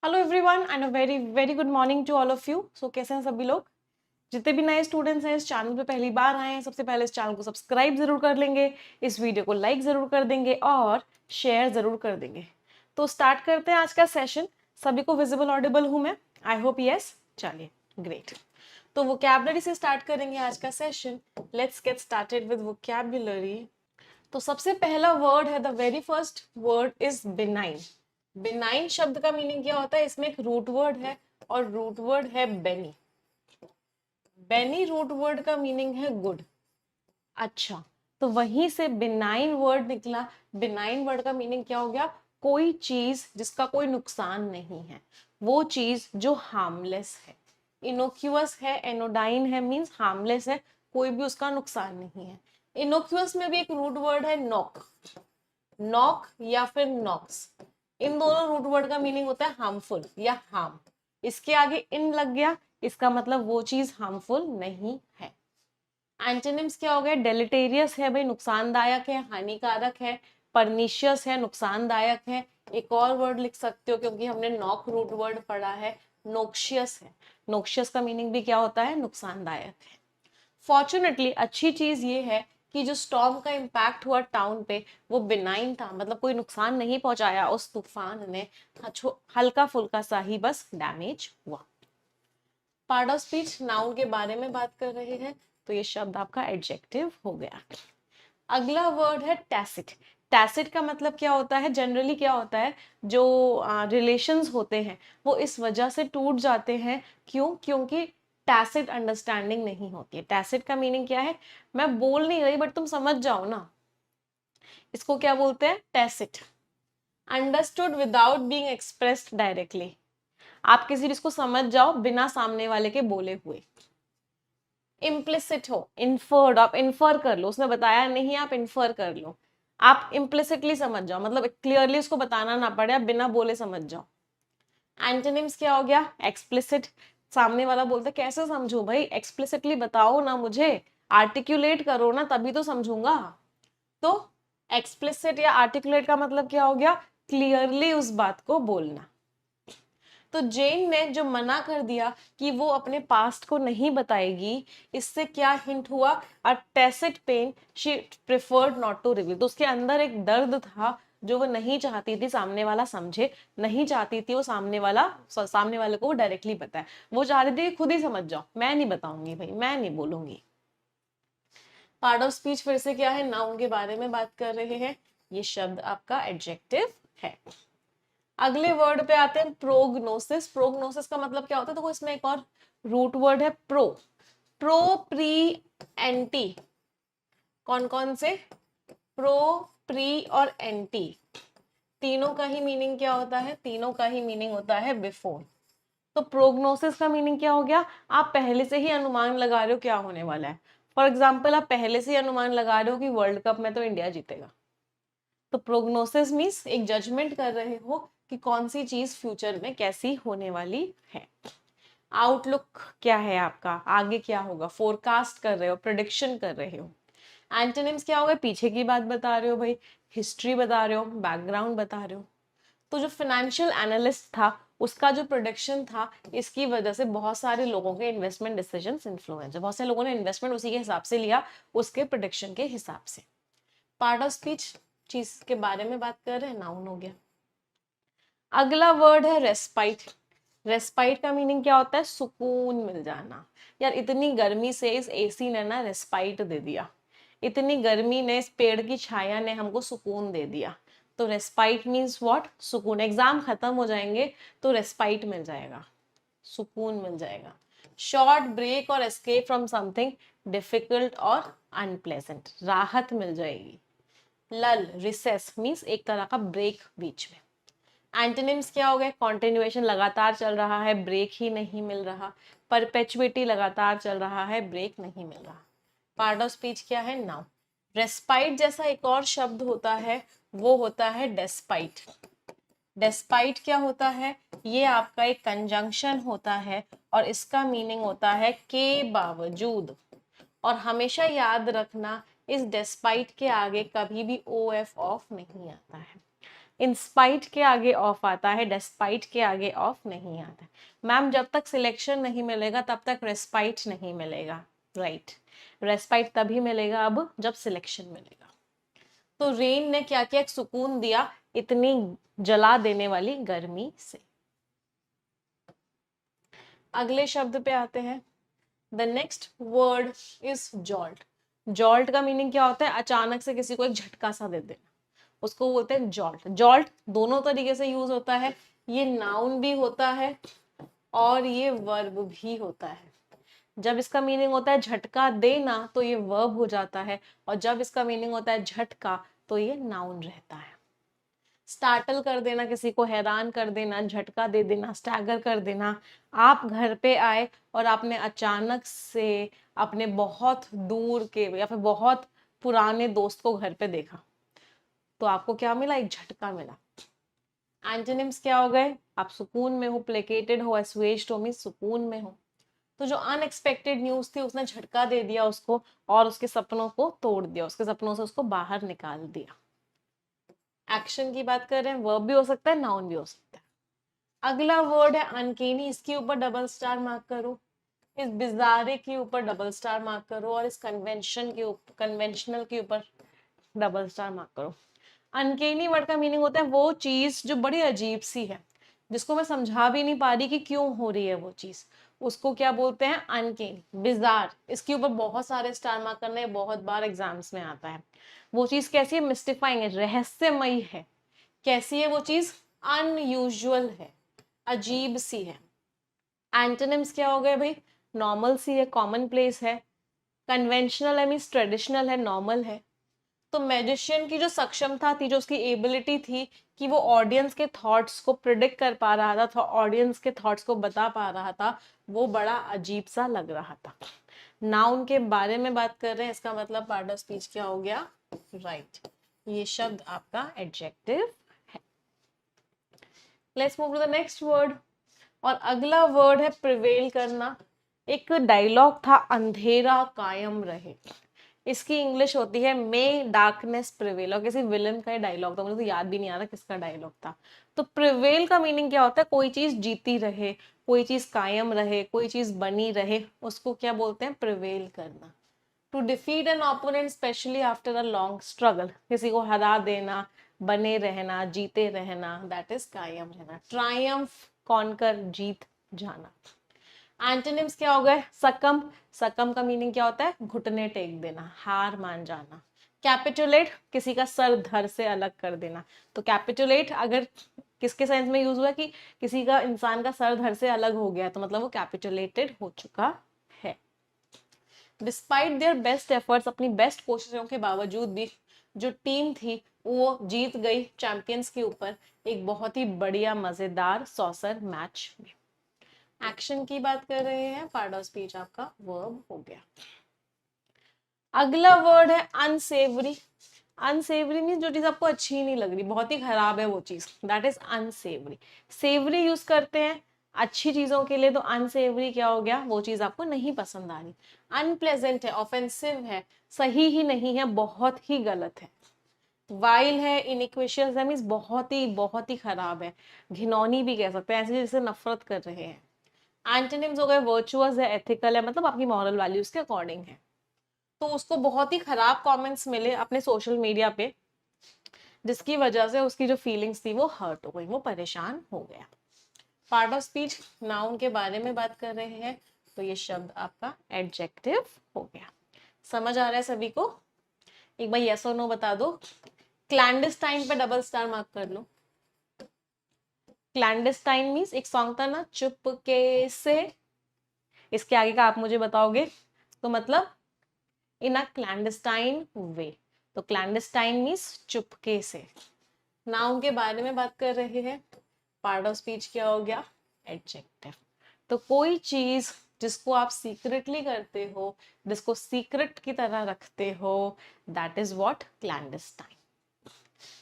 Hello everyone and a very very good morning to all of you. So कैसे हैं सभी लोग? जितने भी नए स्टूडेंट्स हैं इस चैनल पे पहली बार आए हैं, सबसे पहले इस चैनल को सब्सक्राइब जरूर कर लेंगे, इस वीडियो को लाइक जरूर कर देंगे और शेयर जरूर कर देंगे। तो स्टार्ट करते हैं आज का सेशन। सभी को विजिबल ऑडिबल हूं मैं? I hope yes. चलिए ग्रेट। तो वोकैबुलरी से स्टार्ट करेंगे आज का session. Let's get started with vocabulary. तो सबसे पहला वर्ड है, the very first word is benign. Benign शब्द का मीनिंग क्या होता है? इसमें एक रूट वर्ड है और रूट वर्ड है बेनी। बेनी रूट वर्ड का मीनिंग है गुड। अच्छा, तो वहीं से बिनाइन वर्ड निकला। बिनाइन वर्ड का मीनिंग क्या हो गया? कोई चीज जिसका कोई नुकसान नहीं है, वो चीज जो हार्मलेस है। इनोक्यूअस है, एनोडाइन है, मींस हार्मलेस है, कोई भी उसका नुकसान नहीं है। इनोक्यूअस में भी एक रूट वर्ड है नॉक, नॉक या फिर नॉक्स। इन दोनों रूट वर्ड का मीनिंग होता है हार्मफुल या हार्म। इसके आगे इन लग गया, इसका मतलब वो चीज हार्मफुल नहीं है। एंटोनिम्स क्या हो गया? डेलिटेरियस है भाई, नुकसानदायक है, हानिकारक है। परनिशियस है, नुकसानदायक है। एक और वर्ड लिख सकते हो क्योंकि हमने नॉक रूट वर्ड पढ़ा है, नोक्शियस है। नोक्शियस का मीनिंग भी क्या होता है? नुकसानदायक है। फॉर्चुनेटली अच्छी चीज ये है कि जो स्टॉर्म का इम्पैक्ट हुआ टाउन पे वो बिनाइन था, मतलब कोई नुकसान नहीं पहुंचाया उस तूफान ने, हल्का फुल्का सा ही बस डैमेज हुआ। पार्ट ऑफ स्पीच, नाउन के बारे में बात कर रहे हैं, तो ये शब्द आपका एडजेक्टिव हो गया। अगला वर्ड है टैसिट। टैसिट का मतलब क्या होता है? जनरली क्या होता है, जो रिलेशंस होते हैं वो इस वजह से टूट जाते हैं। क्यों? क्योंकि टैसिट अंडरस्टैंडिंग नहीं होती है। टैसिट का मीनिंग क्या है? मैं बोल नहीं रही बट तुम समझ जाओ ना, इसको क्या बोलते हैं? Tacit. Understood without being expressed directly. आप किसी चीज को समझ जाओ बिना सामने वाले के बोले हुए। इम्प्लिसिट हो, इन्फर्ड, आप इन्फर कर लो, उसने बताया नहीं आप इन्फर कर लो। आप इम्प्लिसिटली समझ जाओ, मतलब क्लियरली उसको बताना ना पड़े, आप बिना बोले समझ जाओ। एंटोनिम्स क्या हो गया? एक्सप्लिसिट। सामने वाला बोलता कैसे समझूं भाई, एक्सप्लिसिटली बताओ ना मुझे, आर्टिकुलेट करो ना तभी तो समझूंगा। तो एक्सप्लिसिट या आर्टिकुलेट का मतलब क्या हो गया? क्लियरली उस बात को बोलना। तो जेन ने जो मना कर दिया कि वो अपने पास्ट को नहीं बताएगी, इससे क्या हिंट हुआ? A tacit pain she preferred not to reveal. तो उसके अंदर एक दर्द था जो वो नहीं चाहती थी सामने वाला समझे, नहीं चाहती थी वो सामने वाले को वो डायरेक्टली बताए। वो चाह रही थी खुद ही समझ जाओ, मैं नहीं बताऊंगी भाई, मैं नहीं बोलूंगी। पार्ट ऑफ स्पीच फिर से क्या है? नाउन के बारे में बात कर रहे हैं, ये शब्द आपका एडजेक्टिव है। अगले वर्ड पे आते हैं, प्रोग्नोसिस। प्रोग्नोसिस का मतलब क्या होता है? तो इसमें एक और रूट वर्ड है प्रो। Pro, pre, anti. कौन कौन से? प्रो, प्री और एंटी, तीनों का ही मीनिंग क्या होता है? तीनों का ही मीनिंग होता है बिफोर। तो प्रोग्नोसिस का मीनिंग क्या हो गया? आप पहले से ही अनुमान लगा रहे हो क्या होने वाला है। फॉर एग्जाम्पल, आप पहले से ही अनुमान लगा रहे हो कि वर्ल्ड कप में तो इंडिया जीतेगा। तो प्रोग्नोसिस मीन्स एक जजमेंट कर रहे हो कि कौन सी चीज फ्यूचर में कैसी होने वाली है। आउटलुक क्या है आपका, आगे क्या होगा, फोरकास्ट कर रहे हो, प्रिडिक्शन कर रहे हो। एंटोनिम्स क्या होगा? पीछे की बात बता रहे हो भाई, हिस्ट्री बता रहे हो, बैकग्राउंड बता रहे हो। तो जो फाइनेंशियल एनालिस्ट था उसका जो प्रोडिक्शन था, इसकी वजह से बहुत सारे लोगों के इन्वेस्टमेंट डिसीजंस इन्फ्लुएंस है, बहुत सारे लोगों ने इन्वेस्टमेंट उसी के हिसाब से लिया, उसके प्रोडिक्शन के हिसाब से। पार्ट ऑफ स्पीच चीज के बारे में बात कर रहे हैं, नाउन हो गया। अगला वर्ड है रेस्पाइट। रेस्पाइट का मीनिंग क्या होता है? सुकून मिल जाना। यार इतनी गर्मी से इस एसी ने ना रेस्पाइट दे दिया, इतनी गर्मी ने, इस पेड़ की छाया ने हमको सुकून दे दिया। तो रेस्पाइट मीन्स व्हाट? सुकून। एग्जाम खत्म हो जाएंगे तो रेस्पाइट मिल जाएगा, सुकून मिल जाएगा। शॉर्ट ब्रेक और एस्केप फ्रॉम समथिंग डिफिकल्ट और अनप्लेजेंट, राहत मिल जाएगी। लल, रिसेस मीन्स एक तरह का ब्रेक बीच में। एंटोनिम्स क्या हो गए? कॉन्टिन्यूएशन, लगातार चल रहा है, ब्रेक ही नहीं मिल रहा। परपेचुइटी, लगातार चल रहा है, ब्रेक नहीं मिल रहा। पार्ट ऑफ स्पीच क्या है? नाउन। रेस्पाइट जैसा एक और शब्द होता है, वो होता है डेस्पाइट। डेस्पाइट क्या होता है? ये आपका एक कंजंक्शन होता है और इसका मीनिंग होता है के बावजूद। और हमेशा याद रखना, इस डेस्पाइट के आगे कभी भी ओ एफ ऑफ नहीं आता है। इंस्पाइट के आगे ऑफ आता है, डेस्पाइट के आगे ऑफ नहीं आता है। मैम जब तक सिलेक्शन नहीं मिलेगा तब तक रेस्पाइट नहीं मिलेगा, राइट। रेस्पाइट तभी मिलेगा अब जब सिलेक्शन मिलेगा। तो रेन ने क्या किया, एक सुकून दिया इतनी जला देने वाली गर्मी से। अगले शब्द पे आते हैं। The next word is jolt. Jolt का मीनिंग क्या होता है, अचानक से किसी को एक झटका सा दे देना, उसको बोलते हैं जॉल्ट। जॉल्ट दोनों तरीके से यूज होता है, ये नाउन भी होता है और ये वर्ब भी होता है। जब इसका मीनिंग होता है झटका देना तो ये वर्ब हो जाता है, और जब इसका मीनिंग होता है झटका तो ये नाउन रहता है। स्टार्टल कर देना, किसी को हैरान कर देना, झटका दे देना, स्टैगर कर देना। आप घर पे आए और आपने अचानक से अपने बहुत दूर के या फिर बहुत पुराने दोस्त को घर पे देखा, तो आपको क्या मिला, एक झटका मिला। एंटोनिम्स क्या हो गए, आप सुकून में हो, प्लेकेटेड हो, एस्वेज्ड हो मींस सुकून में हो। तो जो अनएक्सपेक्टेड न्यूज थी उसने झटका दे दिया उसको और उसके सपनों को तोड़ दिया, उसके सपनों से उसको बाहर निकाल दिया। एक्शन की बात कर रहे हैं, वर्ब भी हो सकता है, नाउन भी हो सकता है। अगला वर्ड है अनकेनी, इसके ऊपर डबल स्टार मार्क करो, इस बिजारे के ऊपर डबल स्टार मार्क करो, और इस कन्वेंशन के ऊपर, कन्वेंशनल के ऊपर डबल स्टार मार्क करो। अनकेनी वर्ड का मीनिंग होता है वो चीज जो बड़ी अजीब सी है, जिसको मैं समझा भी नहीं पा रही कि क्यों हो रही है वो चीज, उसको क्या बोलते हैं, अनकेनी, बिजार। इसके ऊपर बहुत सारे स्टार मार्क करने, बहुत बार एग्जाम्स में आता है। वो चीज कैसी है, मिस्टिफाइंग है, रहस्यमयी है। कैसी है वो चीज, अनयूजुअल है, अजीब सी है। एंटोनिम्स क्या हो गए भाई, नॉर्मल सी है, कॉमन प्लेस है, कन्वेंशनल है मीन्स ट्रेडिशनल है, नॉर्मल है। तो मैजिशियन की जो सक्षमता थी, जो उसकी एबिलिटी थी कि वो ऑडियंस के थॉट्स को प्रिडिक्ट कर पा रहा था, ऑडियंस के थॉट्स को बता पा रहा था, वो बड़ा अजीब सा लग रहा था। नाउन के बारे में बात कर रहे हैं, इसका मतलब पार्ट ऑफ स्पीच क्या हो गया, राइट। ये शब्द आपका एडजेक्टिव है। Let's move to the next word. और अगला वर्ड है प्रिवेल करना। एक डायलॉग था, अंधेरा कायम रहे, इसकी इंग्लिश होती है मे डार्कनेस प्रिवेल। और किसी विलन का डायलॉग था, मुझे तो याद भी नहीं आ रहा किसका डायलॉग था। तो प्रिवेल का मीनिंग क्या होता है, कोई चीज जीती रहे, कोई चीज कायम रहे, कोई चीज बनी रहे, उसको क्या बोलते हैं, प्रिवेल करना। To defeat an opponent specially after a long struggle, किसी को हरा देना, बने रहना, जीते रहना, दैट इज कायम रहना। ट्रायम्फ, कॉन्कर, जीत जाना। एंटोनिम्स क्या हो गए, सकम। सकम का मीनिंग क्या होता है, घुटने टेक देना, हार मान जाना। कैपिटुलेट, किसी का सर धड़ से अलग कर देना। तो कैपिटुलेट अगर किसके सेंस में यूज हुआ कि किसी का, इंसान का सर धड़ से अलग हो गया, तो मतलब वो कैपिटुलेटेड हो चुका है। डिस्पाइट देयर बेस्ट एफर्ट्स, अपनी बेस्ट कोशिशों के बावजूद भी जो टीम थी वो जीत गई चैंपियंस के ऊपर, एक बहुत ही बढ़िया मजेदार सॉसर मैच में। एक्शन की बात कर रहे हैं, पार्ट ऑफ स्पीच आपका वर्ब हो गया। अगला वर्ड है अनसेवरी। अनसेवरी मीन जो चीज आपको अच्छी नहीं लग रही, बहुत ही खराब है वो चीज, दैट इज अनसेवरी। सेवरी यूज करते हैं अच्छी चीजों के लिए, तो अनसेवरी क्या हो गया, वो चीज आपको नहीं पसंद आ रही। अनप्लेजेंट है, ऑफेंसिव है, सही ही नहीं है, बहुत ही गलत है। वाइल है, इनइक्वेशियस है मीन्स बहुत ही खराब है, घिनौनी भी कह सकते हैं, ऐसे जैसे नफरत कर रहे हैं। एंटोनिम्स हो गए, वर्चुअस है, एथिकल है, मतलब आपकी मॉरल वैल्यूज के अकॉर्डिंग है। तो उसको बहुत ही खराब कमेंट्स मिले अपने सोशल मीडिया पे, जिसकी वजह से उसकी जो फीलिंग्स थी वो हर्ट हो गई, वो परेशान हो गया। पार्ट ऑफ स्पीच नाउन के बारे में बात कर रहे हैं, तो ये शब्द आपका एडजेक्टिव हो गया। समझ आ रहा है सभी को, एक बार यस और नो बता दो। क्लैंडस्टाइन पे डबल स्टार मार्क कर लो। क्लैंडस्टाइन मीन्स एक सॉन्ग था ना, चुपके से, इसके आगे का आप मुझे बताओगे, तो मतलब इन अ क्लैंडस्टाइन वे। तो क्लैंडस्टाइन मीन्स चुपके से। नाउन के बारे में बात कर रहे हैं, पार्ट ऑफ स्पीच क्या हो गया, एडजेक्टिव। तो कोई चीज जिसको आप सीक्रेटली करते हो, जिसको सीक्रेट की तरह रखते हो, दैट इज व्हाट, क्लैंडस्टाइन।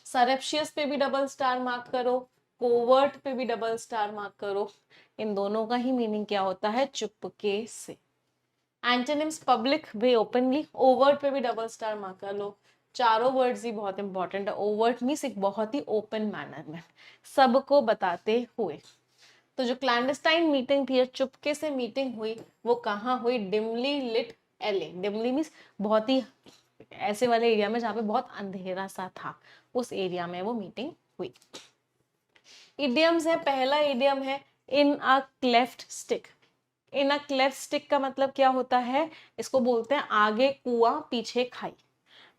सरप्शियस पे भी डबल स्टार मार्क करो, कोवर्ट पे भी डबल स्टार मार्क करो, इन दोनों का ही मीनिंग क्या होता है, चुपके से। एंटोनिम्स पब्लिक भी, ओपनली, ओवर्ट पे भी डबल स्टार मार्क कर लो, चारों वर्ड्स ही बहुत इंपॉर्टेंट है। ओवर्ट मीन्स एक बहुत ही ओपन मैनर में, सबको बताते हुए। तो जो क्लैंडस्टाइन मीटिंग थी, चुपके से मीटिंग हुई, वो कहाँ हुई? डिमली लिट एले। डिमली मीन्स बहुत ही ऐसे वाले एरिया में जहाँ पे बहुत अंधेरा सा था, उस एरिया में वो मीटिंग हुई। इडियम्स है, पहला इडियम है इन अ क्लेफ्ट स्टिक। इन अ क्लेफ्ट स्टिक का मतलब क्या होता है? इसको बोलते हैं आगे कुआं पीछे खाई।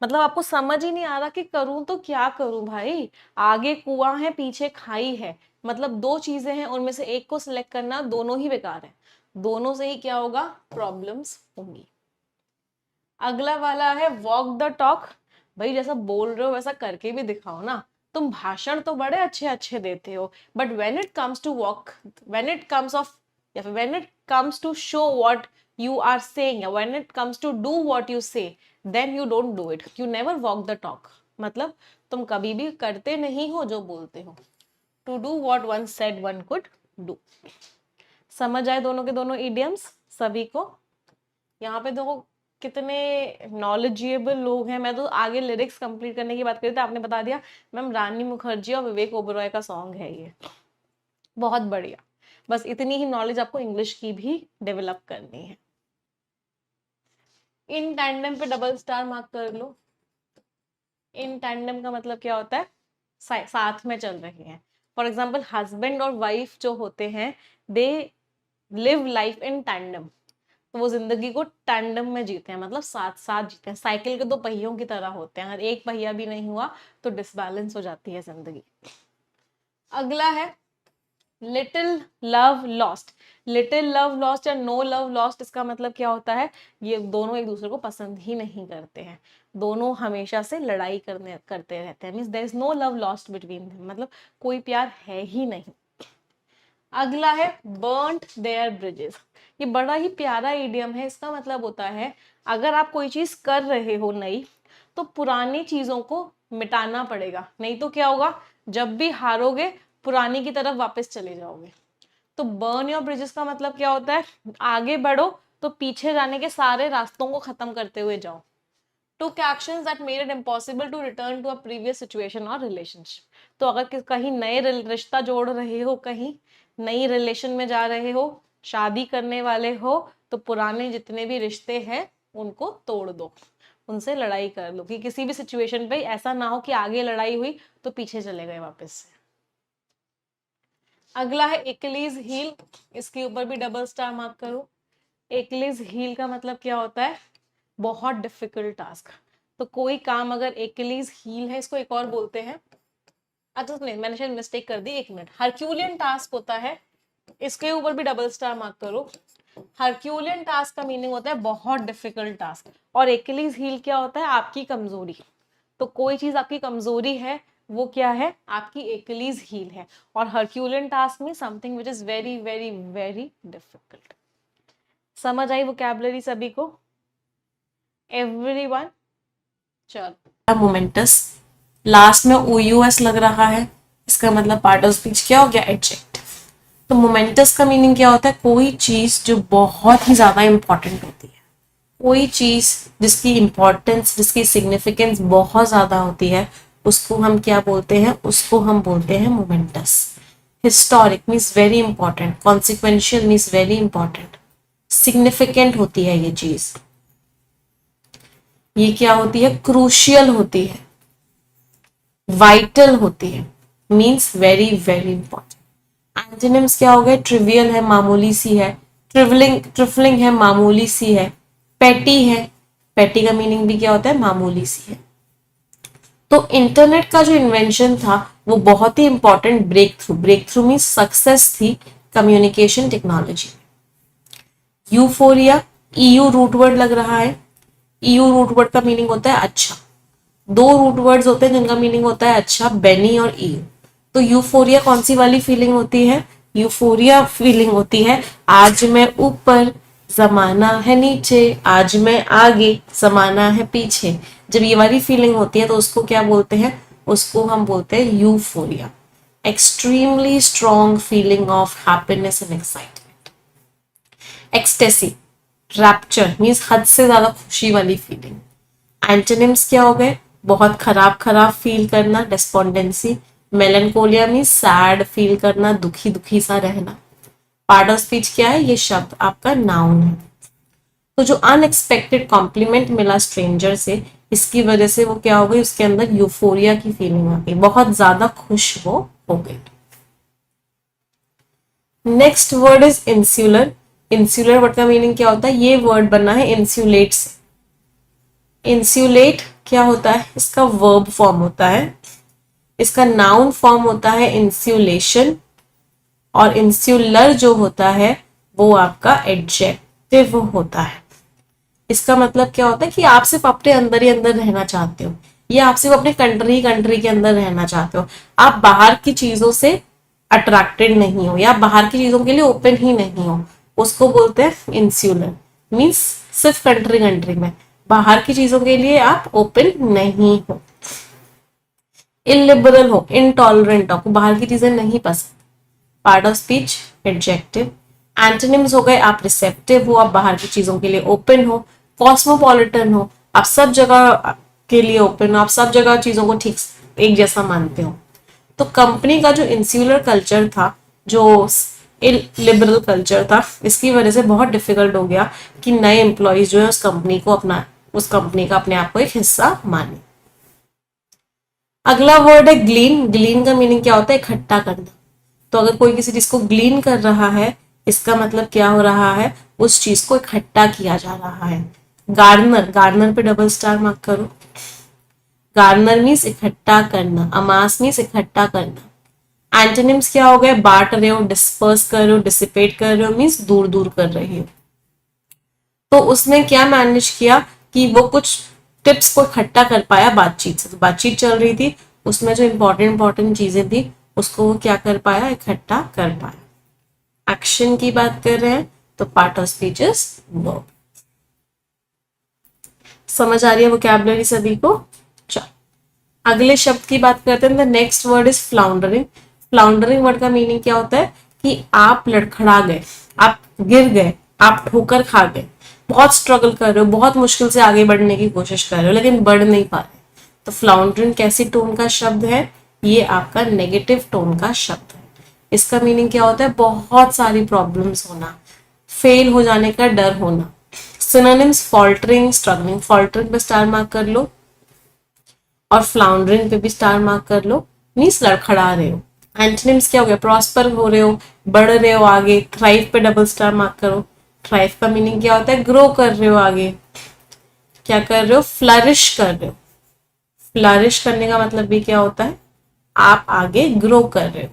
मतलब आपको समझ ही नहीं आ रहा कि करूं तो क्या करूं भाई, आगे कुआं है पीछे खाई है, मतलब दो चीजें हैं, उनमें से एक को सिलेक्ट करना, दोनों ही बेकार है, दोनों से ही क्या होगा? प्रॉब्लम्स होंगी। अगला वाला है वॉक द टॉक। भाई जैसा बोल रहे हो वैसा करके भी दिखाओ ना। तुम भाषण तो बड़े अच्छे अच्छे देते हो, but when it comes to walk, when it comes off, या फिर when it comes to show what you are saying, when it comes to do what you say, then you don't do it, you never walk the talk। मतलब तुम कभी भी करते नहीं हो जो बोलते हो। to do what one said one could do। समझ आए दोनों के दोनों idioms सभी को? यहाँ पे देखो कितने नॉलेजेबल लोग हैं। मैं तो आगे लिरिक्स कंप्लीट करने की बात करी थी, आपने बता दिया मैम रानी मुखर्जी और विवेक ओबरॉय का सॉन्ग है ये। बहुत बढ़िया, बस इतनी ही नॉलेज आपको इंग्लिश की भी डेवलप करनी है। इन टैंडम पे डबल स्टार मार्क कर लो। इन टैंडम का मतलब क्या होता है? साथ में चल रहे हैं। फॉर एग्जाम्पल हस्बैंड और वाइफ जो होते हैं, they live life in tandem, तो वो जिंदगी को टैंडम में जीते हैं, मतलब साथ साथ जीते हैं। साइकिल के दो पहियों की तरह होते हैं, अगर एक पहिया भी नहीं हुआ तो डिसबैलेंस हो जाती है जिंदगी। अगला है little love lost. Little love lost या नो लव लॉस्ट, इसका मतलब क्या होता है? ये दोनों एक दूसरे को पसंद ही नहीं करते हैं, दोनों हमेशा से लड़ाई करते रहते हैं। Means there is no love lost between them, मतलब कोई प्यार है ही नहीं। अगला है बर्न्ट देयर ब्रिजेस। ये बड़ा ही प्यारा इडियम है। इसका मतलब होता है अगर आप कोई चीज कर रहे हो नई, तो पुरानी चीजों को मिटाना पड़ेगा, नहीं तो क्या होगा? जब भी हारोगे पुरानी की तरफ वापस चले जाओगे। तो बर्न योर ब्रिजेस का मतलब क्या होता है? आगे बढ़ो तो पीछे जाने के सारे रास्तों को खत्म करते हुए जाओ। took actions that made it impossible to return to a previous situation or relationship। तो अगर कहीं नए रिश्ता जोड़ रहे हो, कहीं नई रिलेशन में जा रहे हो, शादी करने वाले हो, तो पुराने जितने भी रिश्ते हैं उनको तोड़ दो, उनसे लड़ाई कर लो, कि किसी भी सिचुएशन पे ऐसा ना हो कि आगे लड़ाई हुई तो पीछे चले गए वापस से। अगला है एक्लीज हील। इसके ऊपर भी डबल स्टार मार्क करो। एक्लीज हील का मतलब क्या होता है? बहुत डिफिकल्ट टास्क। तो कोई काम अगर एक्लीज हील है, इसको एक और बोलते हैं, अच्छा नहीं मैंने शायद मिस्टेक कर दी, एक मिनट, हरक्यूलियन टास्क होता है, इसके ऊपर भी डबल स्टार मार्क करो। हरक्यूलियन टास्क का मीनिंग होता है बहुत डिफिकल्ट टास्क, और एक्लीज हील क्या होता है? आपकी कमजोरी। तो कोई चीज आपकी कमजोरी है, वो क्या है? आपकी एक्लीज हील है। और हरक्यूलियन टास्क में something which is very very very difficult. समझ आई वोकैबुलरी सभी को? एवरीवन? चलो मोमेंटस, लास्ट में OUS लग रहा है, इसका मतलब पार्ट ऑफ स्पीच क्या हो गया? एडजेक्टिव। तो मोमेंटस का मीनिंग क्या होता है? कोई चीज जो बहुत ही ज्यादा इंपॉर्टेंट होती है, कोई चीज जिसकी इंपॉर्टेंस, जिसकी सिग्निफिकेंस बहुत ज्यादा होती है, उसको हम क्या बोलते हैं? उसको हम बोलते हैं moments. Historic means very important, consequential means very important, significant होती है ये चीज। ये क्या होती है? क्रूशियल होती है, वाइटल होती है, means very very important. Antonyms क्या हो गए? ट्रिवियल है, मामूली सी है, ट्रिफलिंग है, मामूली सी है, पेटी है, पेटी का मीनिंग भी क्या होता है? मामूली सी है। तो इंटरनेट का जो इन्वेंशन था वो बहुत ही important breakthrough means success थी communication technology. Euphoria, EU root word लग रहा है। EU रूट वर्ड का मीनिंग होता है अच्छा। दो रूट वर्ड्स होते हैं जिनका मीनिंग होता है अच्छा, बेनी और EU। तो यूफोरिया कौन सी वाली फीलिंग होती है? यूफोरिया फीलिंग होती है आज मैं ऊपर जमाना है नीचे, आज मैं आगे जमाना है पीछे। जब ये वाली फीलिंग होती है तो उसको क्या बोलते हैं? उसको हम बोलते हैं euphoria. Extremely strong feeling of happiness and excitement. Ecstasy, rapture means हद से ज्यादा खुशी वाली फीलिंग। एंटोनिम्स क्या हो गए? बहुत खराब खराब फील करना, डिस्पोंडेंसी। मेलनकोलिया मीन्स सैड फील करना, दुखी दुखी सा रहना। पार्ट ऑफ स्पीच क्या है? ये शब्द आपका नाउन है। तो जो अनएक्सपेक्टेड कॉम्प्लीमेंट मिला स्ट्रेंजर से, इसकी वजह से वो क्या हो गई, उसके अंदर यूफोरिया की फीलिंग आ गई, बहुत ज्यादा खुश वो हो गई। Next word is insular. Insular word का मीनिंग क्या होता है? ये वर्ड बना है इंसुलेट से। इंसुलेट क्या होता है? इसका वर्ब फॉर्म होता है, इसका नाउन फॉर्म होता है इंसुलेशन, और इंसुलर जो होता है वो आपका एडजेक्टिव होता है। इसका मतलब क्या होता है कि आप सिर्फ अपने अंदर ही अंदर रहना चाहते हो, या आप सिर्फ अपने कंट्री के अंदर रहना चाहते हो, आप बाहर की चीजों से अट्रैक्टेड नहीं हो, या बाहर की चीजों के लिए ओपन ही नहीं हो, उसको बोलते हैं इंसुलर। मीन्स सिर्फ कंट्री में, बाहर की चीजों के लिए आप ओपन नहीं हो। इलिबरल हो, इनटॉलरेंट हो, बाहर की चीजें नहीं पसंद। Part of speech adjective. Antonyms हो गए, आप रिसेप्टिव हो, आप बाहर की चीजों के लिए ओपन हो। कॉस्मोपॉलिटन हो, आप सब जगह के लिए ओपन हो, आप सब जगह चीजों को ठीक एक जैसा मानते हो। तो कंपनी का जो इंसुलर कल्चर था, जो लिबरल कल्चर था, इसकी वजह से बहुत डिफिकल्ट हो गया कि नए एम्प्लॉयज जो है उस कंपनी का अपने आप को एक हिस्सा माने। अगला वर्ड है ग्लीन। ग्लीन का मीनिंग क्या होता है? इकट्ठा करना। तो अगर कोई किसी चीज को ग्लीन कर रहा है, इसका मतलब क्या हो रहा है? उस चीज को इकट्ठा किया जा रहा है। गार्डनर, गार्डनर पे डबल स्टार मार्क करो। गार्डनर मीन्स इकट्ठा करना, अमास मीन्स इकट्ठा करना। एंटोनिम्स क्या हो गए? बांट रहे हो, डिस्पर्स कर रहे हो, डिसिपेट कर रहे हो, मीन्स दूर दूर कर रहे हो। तो उसने क्या मैनेज किया कि वो कुछ टिप्स को इकट्ठा कर पाया बातचीत से। तो बातचीत चल रही थी, उसमें जो इंपॉर्टेंट चीजें थी उसको वो क्या कर पाया? इकट्ठा कर पाया। एक्शन की बात कर रहे हैं तो part of speech is verb. समझ आ रही है वोकैबुलरी सभी को? चलो अगले शब्द की बात करते हैं। The next word is floundering. Floundering word का मीनिंग क्या होता है? कि आप लड़खड़ा गए, आप गिर गए, आप ठोकर खा गए, बहुत स्ट्रगल कर रहे हो, बहुत मुश्किल से आगे बढ़ने की कोशिश कर रहे हो लेकिन बढ़ नहीं पा रहे। तो फ्लाउंडरिंग कैसी टोन का शब्द है? ये आपका नेगेटिव टोन का शब्द है। इसका मीनिंग क्या होता है? बहुत सारी प्रॉब्लम्स होना, फेल हो जाने का डर होना। Synonyms faltering, struggling. फॉल्टरिंग पे स्टार मार्क कर लो और फ्लाउंडरिंग पे भी स्टार मार्क कर लो, मीन्स लड़खड़ा रहे हो। एंटोनिम्स क्या हो गया? प्रॉस्पर हो रहे हो, बढ़ रहे हो आगे। थ्राइव पे डबल स्टार मार्क करो। थ्राइव का मीनिंग क्या होता है? ग्रो कर रहे हो आगे। क्या कर रहे हो? फ्लरिश कर रहे हो। फ्लरिश करने का मतलब भी क्या होता है? आप आगे ग्रो कर रहे हो।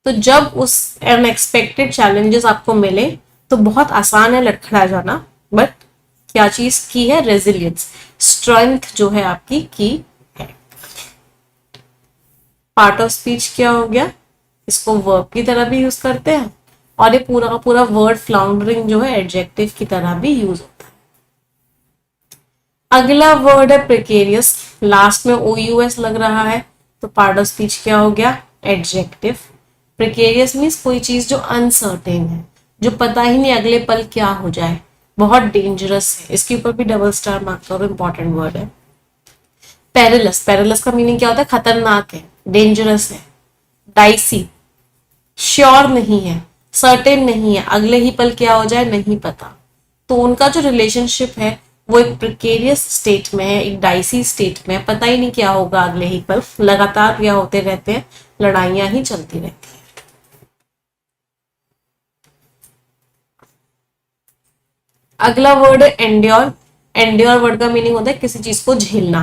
तो जब उस अनएक्सपेक्टेड चैलेंजेस आपको मिले तो बहुत आसान है लड़खड़ा जाना, बट क्या चीज की है? रेजिलियंस, स्ट्रेंथ जो है आपकी की है। पार्ट ऑफ स्पीच क्या हो गया? इसको वर्ब की तरह भी यूज करते हैं, और ये पूरा का पूरा वर्ड फ्लाउंडरिंग जो है एडजेक्टिव की तरह भी यूज होता है। अगला वर्ड है प्रिकेरियस। लास्ट में OUS लग रहा है, तो पार्ट ऑफ स्पीच क्या हो गया? एडजेक्टिव। प्रिकेरियस मीन्स कोई चीज जो अनसर्टेन है, जो पता ही नहीं अगले पल क्या हो जाए, बहुत डेंजरस है। इसके ऊपर भी डबल स्टार मार्क करो, इंपॉर्टेंट वर्ड है। पेरिलस, पेरिलस का मीनिंग क्या होता है? खतरनाक है, डेंजरस है। डाइसी, श्योर नहीं है, सर्टेन नहीं है, अगले ही पल क्या हो जाए नहीं पता। तो उनका जो रिलेशनशिप है वो एक प्रिकेरियस स्टेट में है, एक डाइसी स्टेट में है, पता ही नहीं क्या होगा अगले ही पल, लगातार क्या होते रहते हैं? लड़ाइयां ही चलती रहती है। अगला वर्ड है एंड्योर। एंड्योर वर्ड का मीनिंग होता है किसी चीज को झेलना।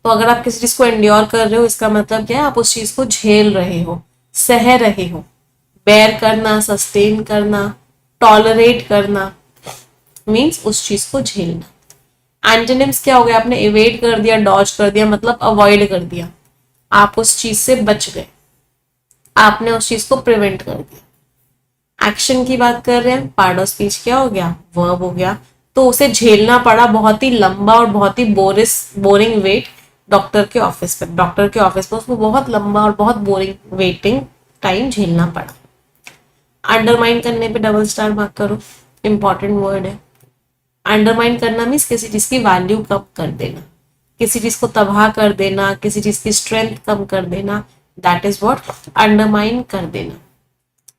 तो अगर आप किसी चीज को एंड्योर कर रहे हो, इसका मतलब क्या है? आप उस चीज को झेल रहे हो, सह रहे हो। बेयर करना, सस्टेन करना, टॉलरेट करना, मीन्स उस चीज को झेलना। एंटोनिम्स क्या हो गया? आपने इवेड कर दिया, डॉज कर दिया, मतलब अवॉइड कर दिया, आप उस चीज से बच गए, आपने उस चीज को प्रिवेंट कर दिया। एक्शन की बात कर रहे हैं, पार्ट ऑफ स्पीच क्या हो गया? वर्ब हो गया। तो उसे झेलना पड़ा बहुत ही लंबा और बहुत ही बोरिंग वेट डॉक्टर के ऑफिस पे। डॉक्टर के ऑफिस पे उसको बहुत लंबा और बहुत बोरिंग वेटिंग टाइम झेलना पड़ा। अंडरमाइन करने पे डबल स्टार मार्क करो, इंपॉर्टेंट वर्ड है। अंडरमाइन करना मीन्स किसी चीज की वैल्यू कम कर देना, किसी चीज को तबाह कर देना, किसी चीज की स्ट्रेंथ कम कर देना, दैट इज व्हाट अंडरमाइन कर देना।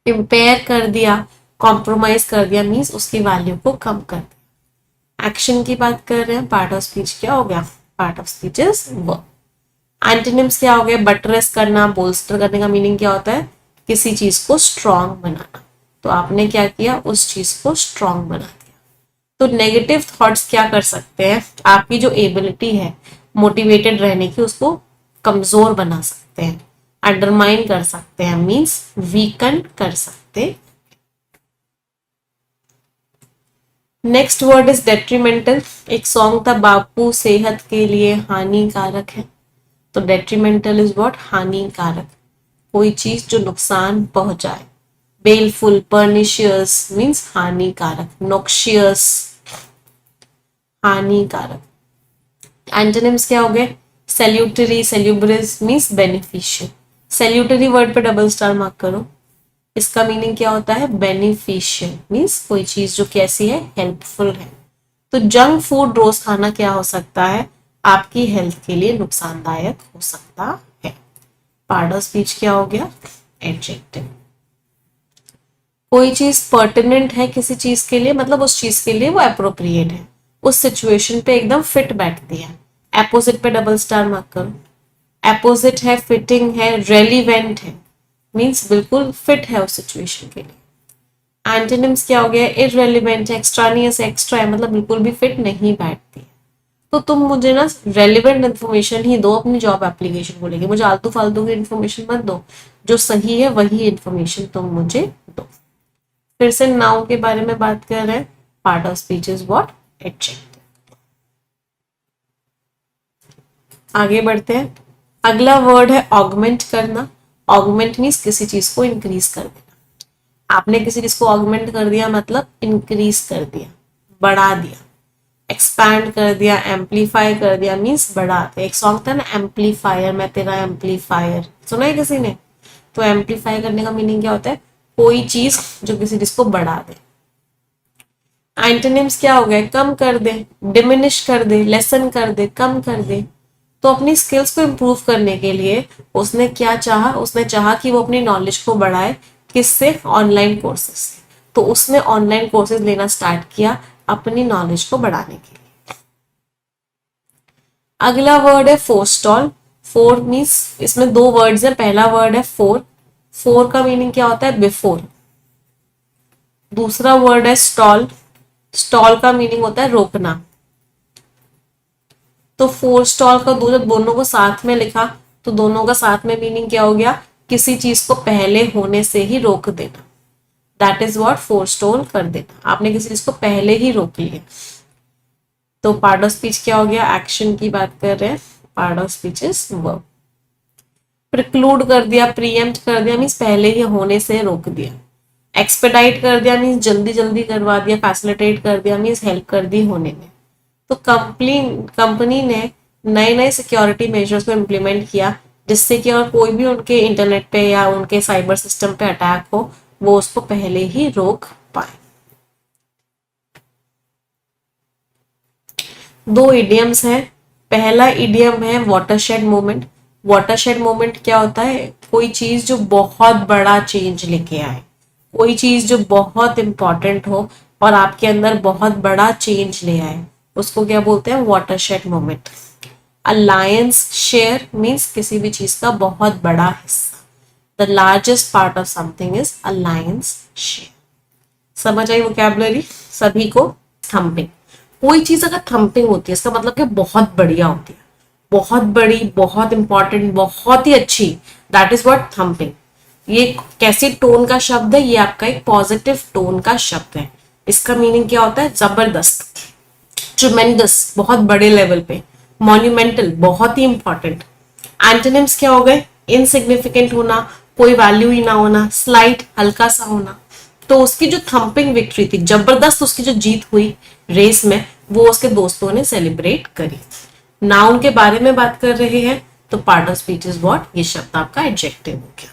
इम्पेयर कर दिया, कॉम्प्रोमाइज कर दिया मीन्स उसकी वैल्यू को कम कर दिया। एक्शन की बात कर रहे हैं, पार्ट ऑफ स्पीच क्या हो गया, part of speech is verb. Antonyms क्या हो गया, बटरेस करना, बोल्स्टर करने का मीनिंग क्या होता है, किसी चीज को स्ट्रॉन्ग बनाना। तो आपने क्या किया, उस चीज को स्ट्रॉन्ग बना दिया। तो नेगेटिव थॉट्स क्या कर सकते हैं, आपकी जो एबिलिटी है मोटिवेटेड रहने की उसको कमजोर बना सकते हैं, अंडरमाइन कर सकते हैं, मींस वीकन कर सकते। Next word is detrimental. एक सॉन्ग था, बापू सेहत के लिए हानिकारक है। तो डेट्रीमेंटल इज व्हाट, हानिकारक, कोई चीज जो नुकसान पहुंचाए। बेलफुल, पर्निशियस मींस हानिकारक, नॉक्शियस हानिकारक। एंटोनिम्स क्या हो गए, salutary, सैल्यूब्रिस means beneficial. Salutary word पे डबल स्टार मार्क करो, इसका मीनिंग क्या होता है, बेनिफिशियल मींस कोई चीज जो कैसी है, हेल्पफुल है। तो जंक फूड रोज खाना क्या हो सकता है, आपकी हेल्थ के लिए नुकसानदायक हो सकता है। पार्ट ऑफ स्पीच क्या हो गया, एडजेक्टिव। कोई चीज पर्टिनेंट है किसी चीज के लिए, मतलब उस चीज के लिए वो अप्रोप्रिएट है, उस सिचुएशन पे एकदम फिट बैठती है। एपोजिट पे डबल स्टार मार्क करो, एपोजिट है, फिटिंग है, रेलिवेंट है मींस बिल्कुल फिट है उस सिचुएशन के लिए। एंटोनिम्स क्या हो गया, इररेलेवेंट है, एक्सट्रानियस, एक्स्ट्रा है, मतलब बिल्कुल भी फिट नहीं बैठती है। तो तुम मुझे ना रेलिवेंट इन्फॉर्मेशन ही दो अपनी जॉब एप्लीकेशन को लेके, मुझे आलतू फालतू की इन्फॉर्मेशन मत दो, जो सही है वही इन्फॉर्मेशन तुम मुझे दो। फिर से नाउन के बारे में बात कर रहे हैं, part of speech is what, adjective. आगे बढ़ते हैं, अगला वर्ड है ऑगमेंट करना। ऑगमेंट मीन्स किसी चीज को इंक्रीज कर देना। आपने किसी चीज को ऑगमेंट कर दिया मतलब इंक्रीज कर दिया, बढ़ा दिया। एक्सपैंड कर दिया, एम्पलीफाई कर दिया मीन्स बढ़ा दिया। एक सॉन्ग था ना, एम्पलीफायर, मैं तेरा एम्पलीफायर, सुना है किसी ने? तो एम्पलीफाई करने का मीनिंग क्या होता है, कोई चीज जो किसी चीज को बढ़ा दे। एंटोनिम्स क्या हो गए, कम कर दे, डिमिनिश कर दे, लेसन कर दे, कम कर दे। तो अपनी स्किल्स को इम्प्रूव करने के लिए उसने क्या चाहा, उसने चाहा कि वो अपनी नॉलेज को बढ़ाए, किससे, ऑनलाइन कोर्सेज से। तो उसने ऑनलाइन कोर्सेज लेना स्टार्ट किया अपनी नॉलेज को बढ़ाने के लिए। अगला वर्ड है फोरस्टॉल। फोर मीन्स, इसमें दो वर्ड्स है, पहला वर्ड है फोर, फोर का मीनिंग क्या होता है, बिफोर। दूसरा वर्ड है स्टॉल, स्टॉल का मीनिंग होता है रोकना। तो फोर स्टॉल का दो, जब दोनों को साथ में लिखा तो दोनों का साथ में मीनिंग क्या हो गया, किसी चीज को पहले होने से ही रोक देना। That is what, four stall कर देना, आपने किसी चीज को पहले ही रोक लिया। तो पार्ट ऑफ स्पीच क्या हो गया, एक्शन की बात कर रहे हैं, part of speech is verb. Preclude कर दिया, प्रीएम्प्ट कर दिया मीन्स पहले ही होने से रोक दिया। एक्सपेडाइट कर दिया मीन्स जल्दी जल्दी करवा दिया, फैसिलिटेट कर दिया मीन्स हेल्प कर दी होने में। तो कंपनी ने नए नए सिक्योरिटी मेजर्स को इम्प्लीमेंट किया, जिससे कि और कोई भी उनके इंटरनेट पे या उनके साइबर सिस्टम पे अटैक हो, वो उसको पहले ही रोक पाए। दो इडियम्स हैं, पहला इडियम है वाटरशेड मोमेंट। वाटरशेड मोमेंट क्या होता है, कोई चीज जो बहुत बड़ा चेंज लेके आए, कोई चीज जो बहुत इंपॉर्टेंट हो और आपके अंदर बहुत बड़ा चेंज ले आए, उसको क्या बोलते हैं, watershed moment. Alliance share means किसी भी चीज का बहुत बड़ा हिस्सा। The largest part of something is alliance share. समझ आई वोकैबुलरी सभी को? थम्पिंग, कोई चीज अगर थम्पिंग होती है इसका मतलब कि बहुत बढ़िया होती है, बहुत बड़ी, बहुत इंपॉर्टेंट, बहुत ही अच्छी, दैट इज व्हाट थम्पिंग। ये कैसी टोन का शब्द है, ये आपका एक पॉजिटिव टोन का शब्द है। इसका मीनिंग क्या होता है, जबरदस्त, ट्रिमेंडस, बहुत बड़े लेवल पे, मॉन्यूमेंटल, बहुत ही इंपॉर्टेंट। एंटोनिम्स क्या हो गए, इनसिग्निफिकेंट होना, कोई वैल्यू ही ना होना, स्लाइट, हल्का सा होना। तो उसकी जो थम्पिंग विक्ट्री थी, जबरदस्त उसकी जो जीत हुई रेस में, वो उसके दोस्तों ने सेलिब्रेट करी। नाउन के बारे में बात कर रहे हैं, तो part of speech is what, ये शब्द आपका एडजेक्टिव हो गया।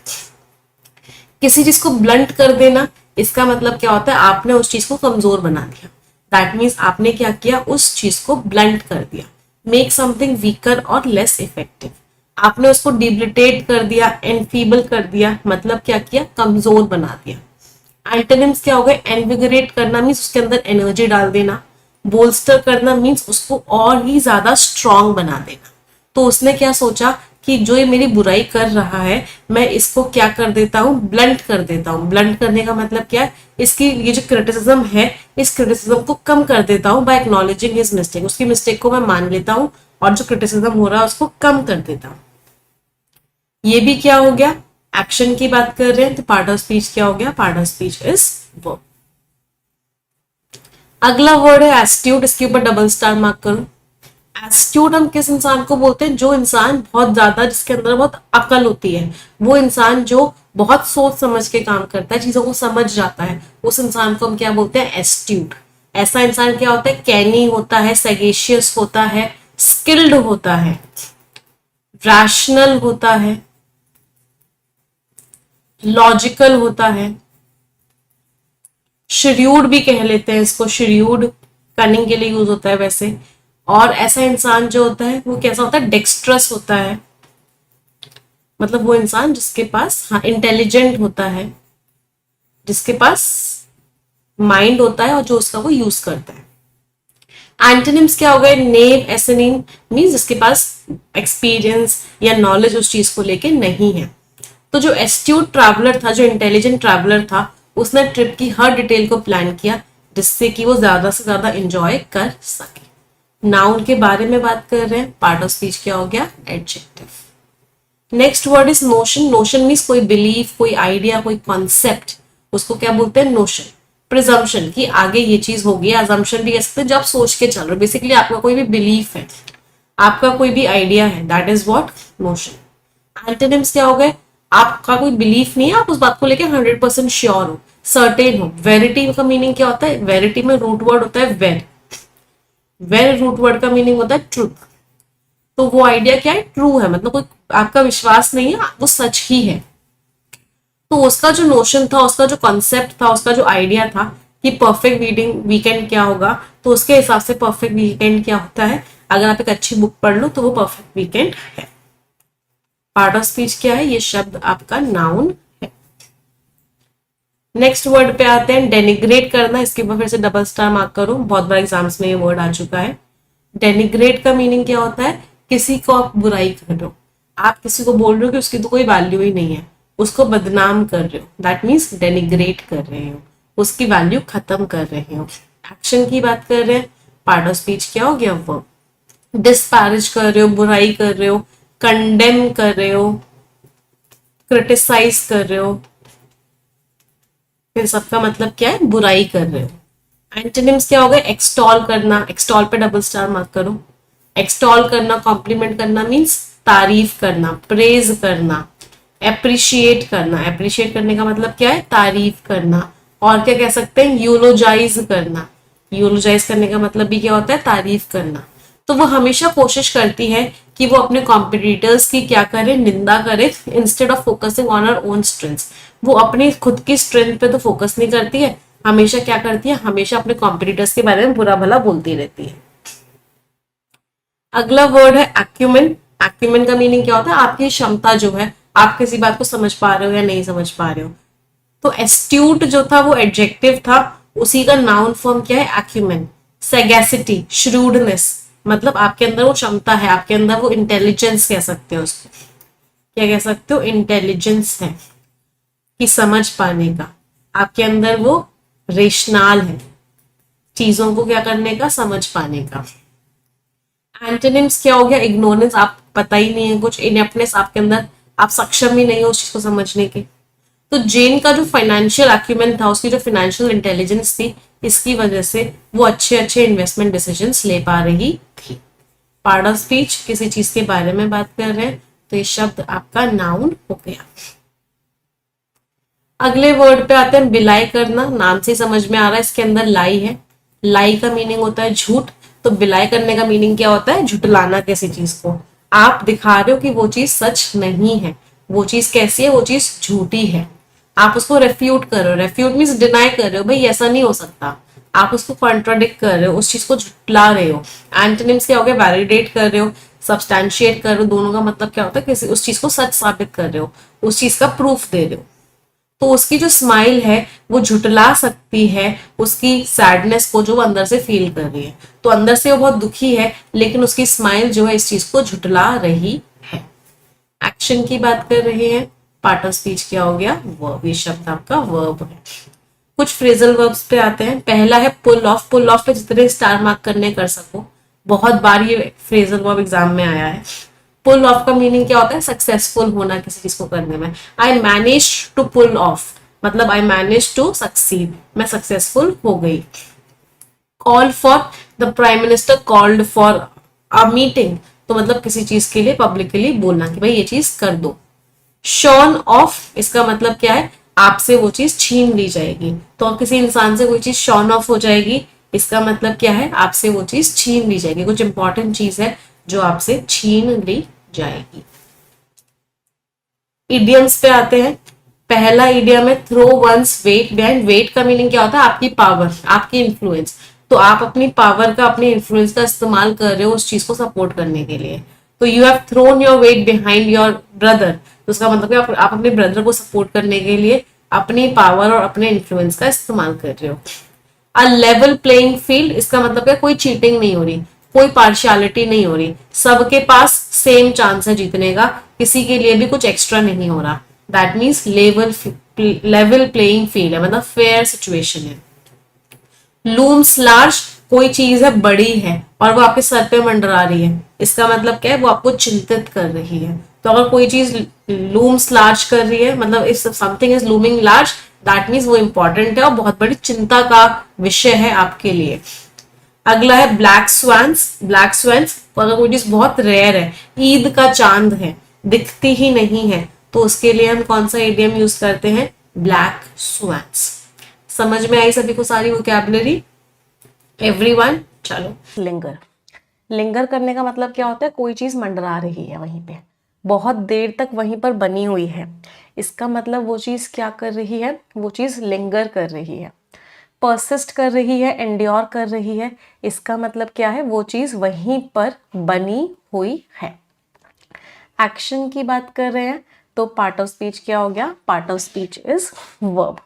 किसी चीज को ब्लंट कर देना, इसका मतलब क्या होता है, आपने उस चीज को कमजोर बना दिया। दैट मीन्स आपने क्या किया, उस चीज को ब्लंट कर दिया। मेक समथिंग वीकर और लेस इफेक्टिव, आपने उसको डिबिलिटेट कर दिया, एनफीबल कर दिया, मतलब क्या किया, कमजोर बना दिया। एंटोनिम्स क्या हो गए, एनविगरेट करना मीन्स उसके अंदर एनर्जी डाल देना, बोल्स्टर करना मीन्स उसको और ही ज्यादा स्ट्रांग बना देना। तो उसने क्या सोचा कि जो ये मेरी बुराई कर रहा है, मैं इसको क्या कर देता हूँ, ब्लंट कर देता हूँ। ब्लंट करने का मतलब क्या है, इसकी ये जो क्रिटिसिज्म है, इस क्रिटिसिज्म को कम कर देता हूँ बाय एक्नॉलेजिंग हिज मिस्टेक, उसकी मिस्टेक को मैं मान लेता हूँ और जो क्रिटिसिज्म हो रहा है उसको कम कर देता हूँ। ये भी क्या हो गया, एक्शन की बात कर रहे हैं, तो पार्ट ऑफ स्पीच क्या हो गया, part of speech is verb. अगला वर्ड है एस्ट्यूट, इसके ऊपर डबल स्टार मार्क करो। एस्ट्यूट हम किस इंसान को बोलते हैं, जो इंसान बहुत ज्यादा, जिसके अंदर बहुत अकल होती है, वो इंसान जो बहुत सोच समझ के काम करता है, चीजों को समझ जाता है, उस इंसान को हम क्या बोलते हैं, एस्ट्यूट। ऐसा इंसान क्या होता है, कैनी होता है, सैगेशियस होता है, स्किल्ड होता है, रैशनल होता है, लॉजिकल होता है, श्रीयूड भी कह लेते हैं इसको, श्रीयूड कनिंग के लिए यूज होता है वैसे। और ऐसा इंसान जो होता है वो कैसा होता है, डेक्स्ट्रस होता है, मतलब वो इंसान जिसके पास, हाँ, इंटेलिजेंट होता है, जिसके पास माइंड होता है और जो उसका वो यूज करता है। एंटोनिम्स क्या हो गए, नेव, एसनिम मीन्स जिसके पास एक्सपीरियंस या नॉलेज उस चीज को लेके नहीं है। तो जो एस्ट्यूट ट्रैवलर था, जो इंटेलिजेंट ट्रैवलर था, उसने ट्रिप की हर डिटेल को प्लान किया जिससे कि वो ज्यादा से ज्यादा एंजॉय कर सके। नाउन के बारे में बात कर रहे हैं, पार्ट ऑफ स्पीच क्या हो गया, adjective. Next word is notion. Notion means कोई बिलीफ, कोई आइडिया, कोई कॉन्सेप्ट, उसको क्या बोलते हैं, नोशन। प्रिजम्पशन कि आगे ये चीज होगी, अजम्पशन भी कह सकते हैं, जब सोच के चल रहे हो, बेसिकली आपका कोई भी बिलीफ है, आपका कोई भी आइडिया है, that is what, notion. Antonyms क्या हो गए, आपका कोई बिलीफ नहीं है, आप उस बात को लेकर 100% श्योर हो, सर्टेन हो। वेरिटी का मीनिंग क्या होता है, वेरिटी में रूट वर्ड होता है वेर, वेर रूट वर्ड का मीनिंग होता है ट्रूथ। तो वो आइडिया क्या है, ट्रू है, मतलब कोई आपका विश्वास नहीं है, वो सच ही है। तो उसका जो नोशन था, उसका जो कॉन्सेप्ट था, उसका जो आइडिया था कि परफेक्ट वीकेंड क्या होगा, तो उसके हिसाब से परफेक्ट वीकेंड क्या होता है, अगर आप एक अच्छी बुक पढ़ लो तो वो परफेक्ट वीकेंड है। पार्ट ऑफ स्पीच क्या है, ये शब्द आपका नाउन है। नेक्स्ट वर्ड पे आते हैं, डेनिग्रेट करना, इसके ऊपर फिर से डबल स्टार मार्क करो, बहुत बार एग्जाम्स में ये वर्ड आ चुका है। डेनिग्रेट का मीनिंग क्या होता है, किसी को आप बुराई कर रहे हो, आप किसी को बोल रहे हो कि उसकी तो कोई वैल्यू ही नहीं है, उसको बदनाम कर रहे हो, दैट मीन्स डेनिग्रेट कर रहे हो, उसकी वैल्यू खत्म कर रहे हो। एक्शन की बात कर रहे हैं, पार्ट ऑफ स्पीच क्या हो गया, वर्ब। डिस्पैरेज कर रहे हो, बुराई कर रहे हो, कंडेम कर रहे हो, क्रिटिसाइज कर रहे हो, फिर सबका मतलब क्या है, बुराई कर रहे हो। एंटोनिम्स क्या हो गए, एक्सटॉल करना, एक्सटॉल पे डबल स्टार मार्क करो। एक्सटॉल करना, कॉम्प्लीमेंट करना मीन्स तारीफ करना, प्रेज करना, एप्रिशिएट करना। एप्रिशिएट करने का मतलब क्या है, तारीफ करना। और क्या कह सकते हैं, यूलोजाइज करना। यूलोजाइज करने का मतलब भी क्या होता है, तारीफ करना। तो वो हमेशा कोशिश करती है कि वो अपने कॉम्पिटिटर्स की क्या करे, निंदा करे, instead of focusing on her own strengths. वो अपनी खुद की स्ट्रेंथ पे तो फोकस नहीं करती है, हमेशा क्या करती है, हमेशा अपने कॉम्पिटिटर्स के बारे में बुरा भला बोलती रहती है। अगला वर्ड है एक्यूमेन। एक्यूमेन का मीनिंग क्या होता है, आपकी क्षमता जो है, आप किसी बात को समझ पा रहे हो या नहीं समझ पा रहे हो। तो एस्ट्यूट जो था वो एडजेक्टिव था, उसी का नाउन फॉर्म क्या है, एक्यूमेन। सेगैसिटी, श्रूडनेस, मतलब आपके अंदर वो क्षमता है, आपके अंदर वो इंटेलिजेंस कह सकते हो उसको, क्या कह सकते हो, इंटेलिजेंस है कि समझ पाने का, आपके अंदर वो रेशनाल है, चीजों को क्या करने का, समझ पाने का। एंटोनिम्स क्या हो गया, इग्नोरेंस, आप पता ही नहीं है कुछ, इनएप्टनेस, आपके अंदर आप सक्षम ही नहीं हो उस चीज को समझने के। तो जेन का जो फाइनेंशियल एक्यूमेंट था, उसकी जो फाइनेंशियल इंटेलिजेंस थी, इसकी वजह से वो अच्छे अच्छे इन्वेस्टमेंट डिसीजंस ले पा रही थी। पार्ट ऑफ स्पीच, किसी चीज के बारे में बात कर रहे हैं, तो ये शब्द आपका नाउन हो गया। अगले वर्ड पे आते हैं, बिलाई करना। नाम से समझ में आ रहा है इसके अंदर लाई है। लाई का मीनिंग होता है झूठ, तो बिलाई करने का मीनिंग क्या होता है, झुटलाना किसी चीज को। आप दिखा रहे हो कि वो चीज सच नहीं है, वो चीज कैसी है, वो चीज झूठी है, आप उसको रेफ्यूट कर रहे हो। रेफ्यूट मीन्स डिनाई कर रहे हो, भाई ऐसा नहीं हो सकता, आप उसको कॉन्ट्राडिक्ट कर रहे हो, उस चीज को झुटला रहे हो। एंटोनिम्स क्या हो गया, वैलिडेट कर रहे हो, सब्सटैंशिएट कर रहे हो। दोनों का मतलब क्या होता है, किसी उस चीज को सच साबित कर रहे हो, उस चीज का प्रूफ दे रहे हो। तो उसकी जो स्माइल है वो झुटला सकती है उसकी सैडनेस को जो वो अंदर से फील कर रही है। तो अंदर से वो बहुत दुखी है, लेकिन उसकी स्माइल जो है इस चीज को झुटला रही है। एक्शन की बात कर रहे हैं, पार्ट ऑफ स्पीच क्या हो गया, वर्ब। ये शब्द आपका वर्ब है। कुछ फ्रेजल वर्ब्स पे आते हैं। पहला है पुल ऑफ। पुल ऑफ पे जितने स्टार मार्क करने कर सको, बहुत बार ये फ्रेजल वर्ब एग्जाम में आया है। पुल ऑफ का मीनिंग क्या होता है, सक्सेसफुल होना किसी चीज को करने में। I manage to pull off, मतलब आई मैनेज टू सक्सीड, मैं सक्सेसफुल हो गई। Call for, the prime minister called for a meeting, तो मतलब किसी चीज के लिए पब्लिकली बोलना कि भाई ये चीज कर दो। शॉन ऑफ, इसका मतलब क्या है, आपसे वो चीज छीन ली जाएगी। तो किसी इंसान से कोई चीज शॉन ऑफ हो जाएगी, इसका मतलब क्या है, आपसे वो चीज छीन ली जाएगी। कुछ इंपॉर्टेंट चीज है जो आपसे छीन ली जाएगी। इडियम्स पे आते हैं। पहला इडियम है throw one's weight behind. Weight का मीनिंग क्या होता है, आपकी पावर, आपकी इन्फ्लुएंस। तो आप अपनी पावर का, अपनी इन्फ्लुएंस का इस्तेमाल कर रहे हो उस चीज को सपोर्ट करने के लिए। तो you have thrown your weight behind your brother, तो उसका मतलब है आप अपने ब्रदर को सपोर्ट करने के लिए अपनी पावर और अपने इन्फ्लुएंस का इस्तेमाल कर रहे हो। अ लेवल प्लेइंग फील्ड, इसका मतलब है कोई चीटिंग नहीं हो रही, कोई पार्शियलिटी नहीं हो रही, सबके पास सेम चांस है जीतने का, किसी के लिए भी कुछ एक्स्ट्रा नहीं हो रहा। That means level playing field है, मतलब फेयर सिचुएशन है। लूम्स लार्ज, कोई चीज है बड़ी है और वो आपके सर पे मंडरा रही है, इसका मतलब क्या है, वो आपको चिंतित कर रही है। तो अगर कोई चीज लूम्स लार्ज कर रही है, मतलब if something is looming large, that means वो इंपॉर्टेंट है और बहुत बड़ी चिंता का विषय है आपके लिए। अगला है ब्लैक स्वान्स। ब्लैक स्वान्स, अगर कोई चीज बहुत रेयर है, ईद का चांद है, दिखती ही नहीं है, तो उसके लिए हम कौन सा इडियम यूज करते हैं, ब्लैक स्वान्स। समझ में आई सभी को सारी वोकैबुलरी, एवरीवन? चलो। लिंगर। लिंगर करने का मतलब क्या होता है, कोई चीज मंडरा रही है वहीं पे, बहुत देर तक वहीं पर बनी हुई है, इसका मतलब वो चीज क्या कर रही है, वो चीज लिंगर कर रही है, परसिस्ट कर रही है, एंड्योर कर रही है, इसका मतलब क्या है, वो चीज वहीं पर बनी हुई है। एक्शन की बात कर रहे हैं तो पार्ट ऑफ स्पीच क्या हो गया, part of speech is verb.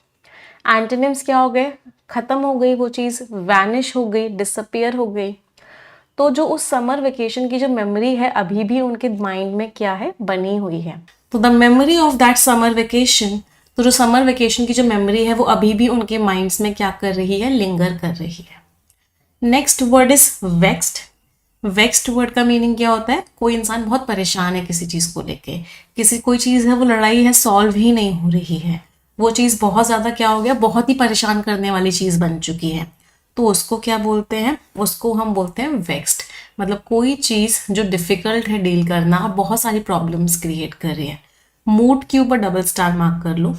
Antonyms क्या हो गए, खत्म हो गई वो चीज, वैनिश हो गई, डिसअपियर हो गई। तो जो उस समर वेकेशन की जो मेमोरी है अभी भी उनके माइंड में क्या है, बनी हुई है। तो the memory of that summer vacation, तो जो समर वेकेशन की जो मेमोरी है वो अभी भी उनके माइंड्स में क्या कर रही है, लिंगर कर रही है। Next word is vexed. Vexed word का मीनिंग क्या होता है, कोई इंसान बहुत परेशान है किसी चीज को लेके, किसी कोई चीज है वो लड़ाई है सॉल्व ही नहीं हो रही है, वो चीज बहुत ज्यादा क्या हो गया, बहुत ही परेशान करने वाली चीज बन चुकी है, तो उसको क्या बोलते हैं, उसको हम बोलते हैं वेक्स्ड। मतलब कोई चीज जो डिफिकल्ट है डील करना और बहुत सारी प्रॉब्लम्स क्रिएट कर रही है। मूड के ऊपर डबल स्टार मार्क कर लो।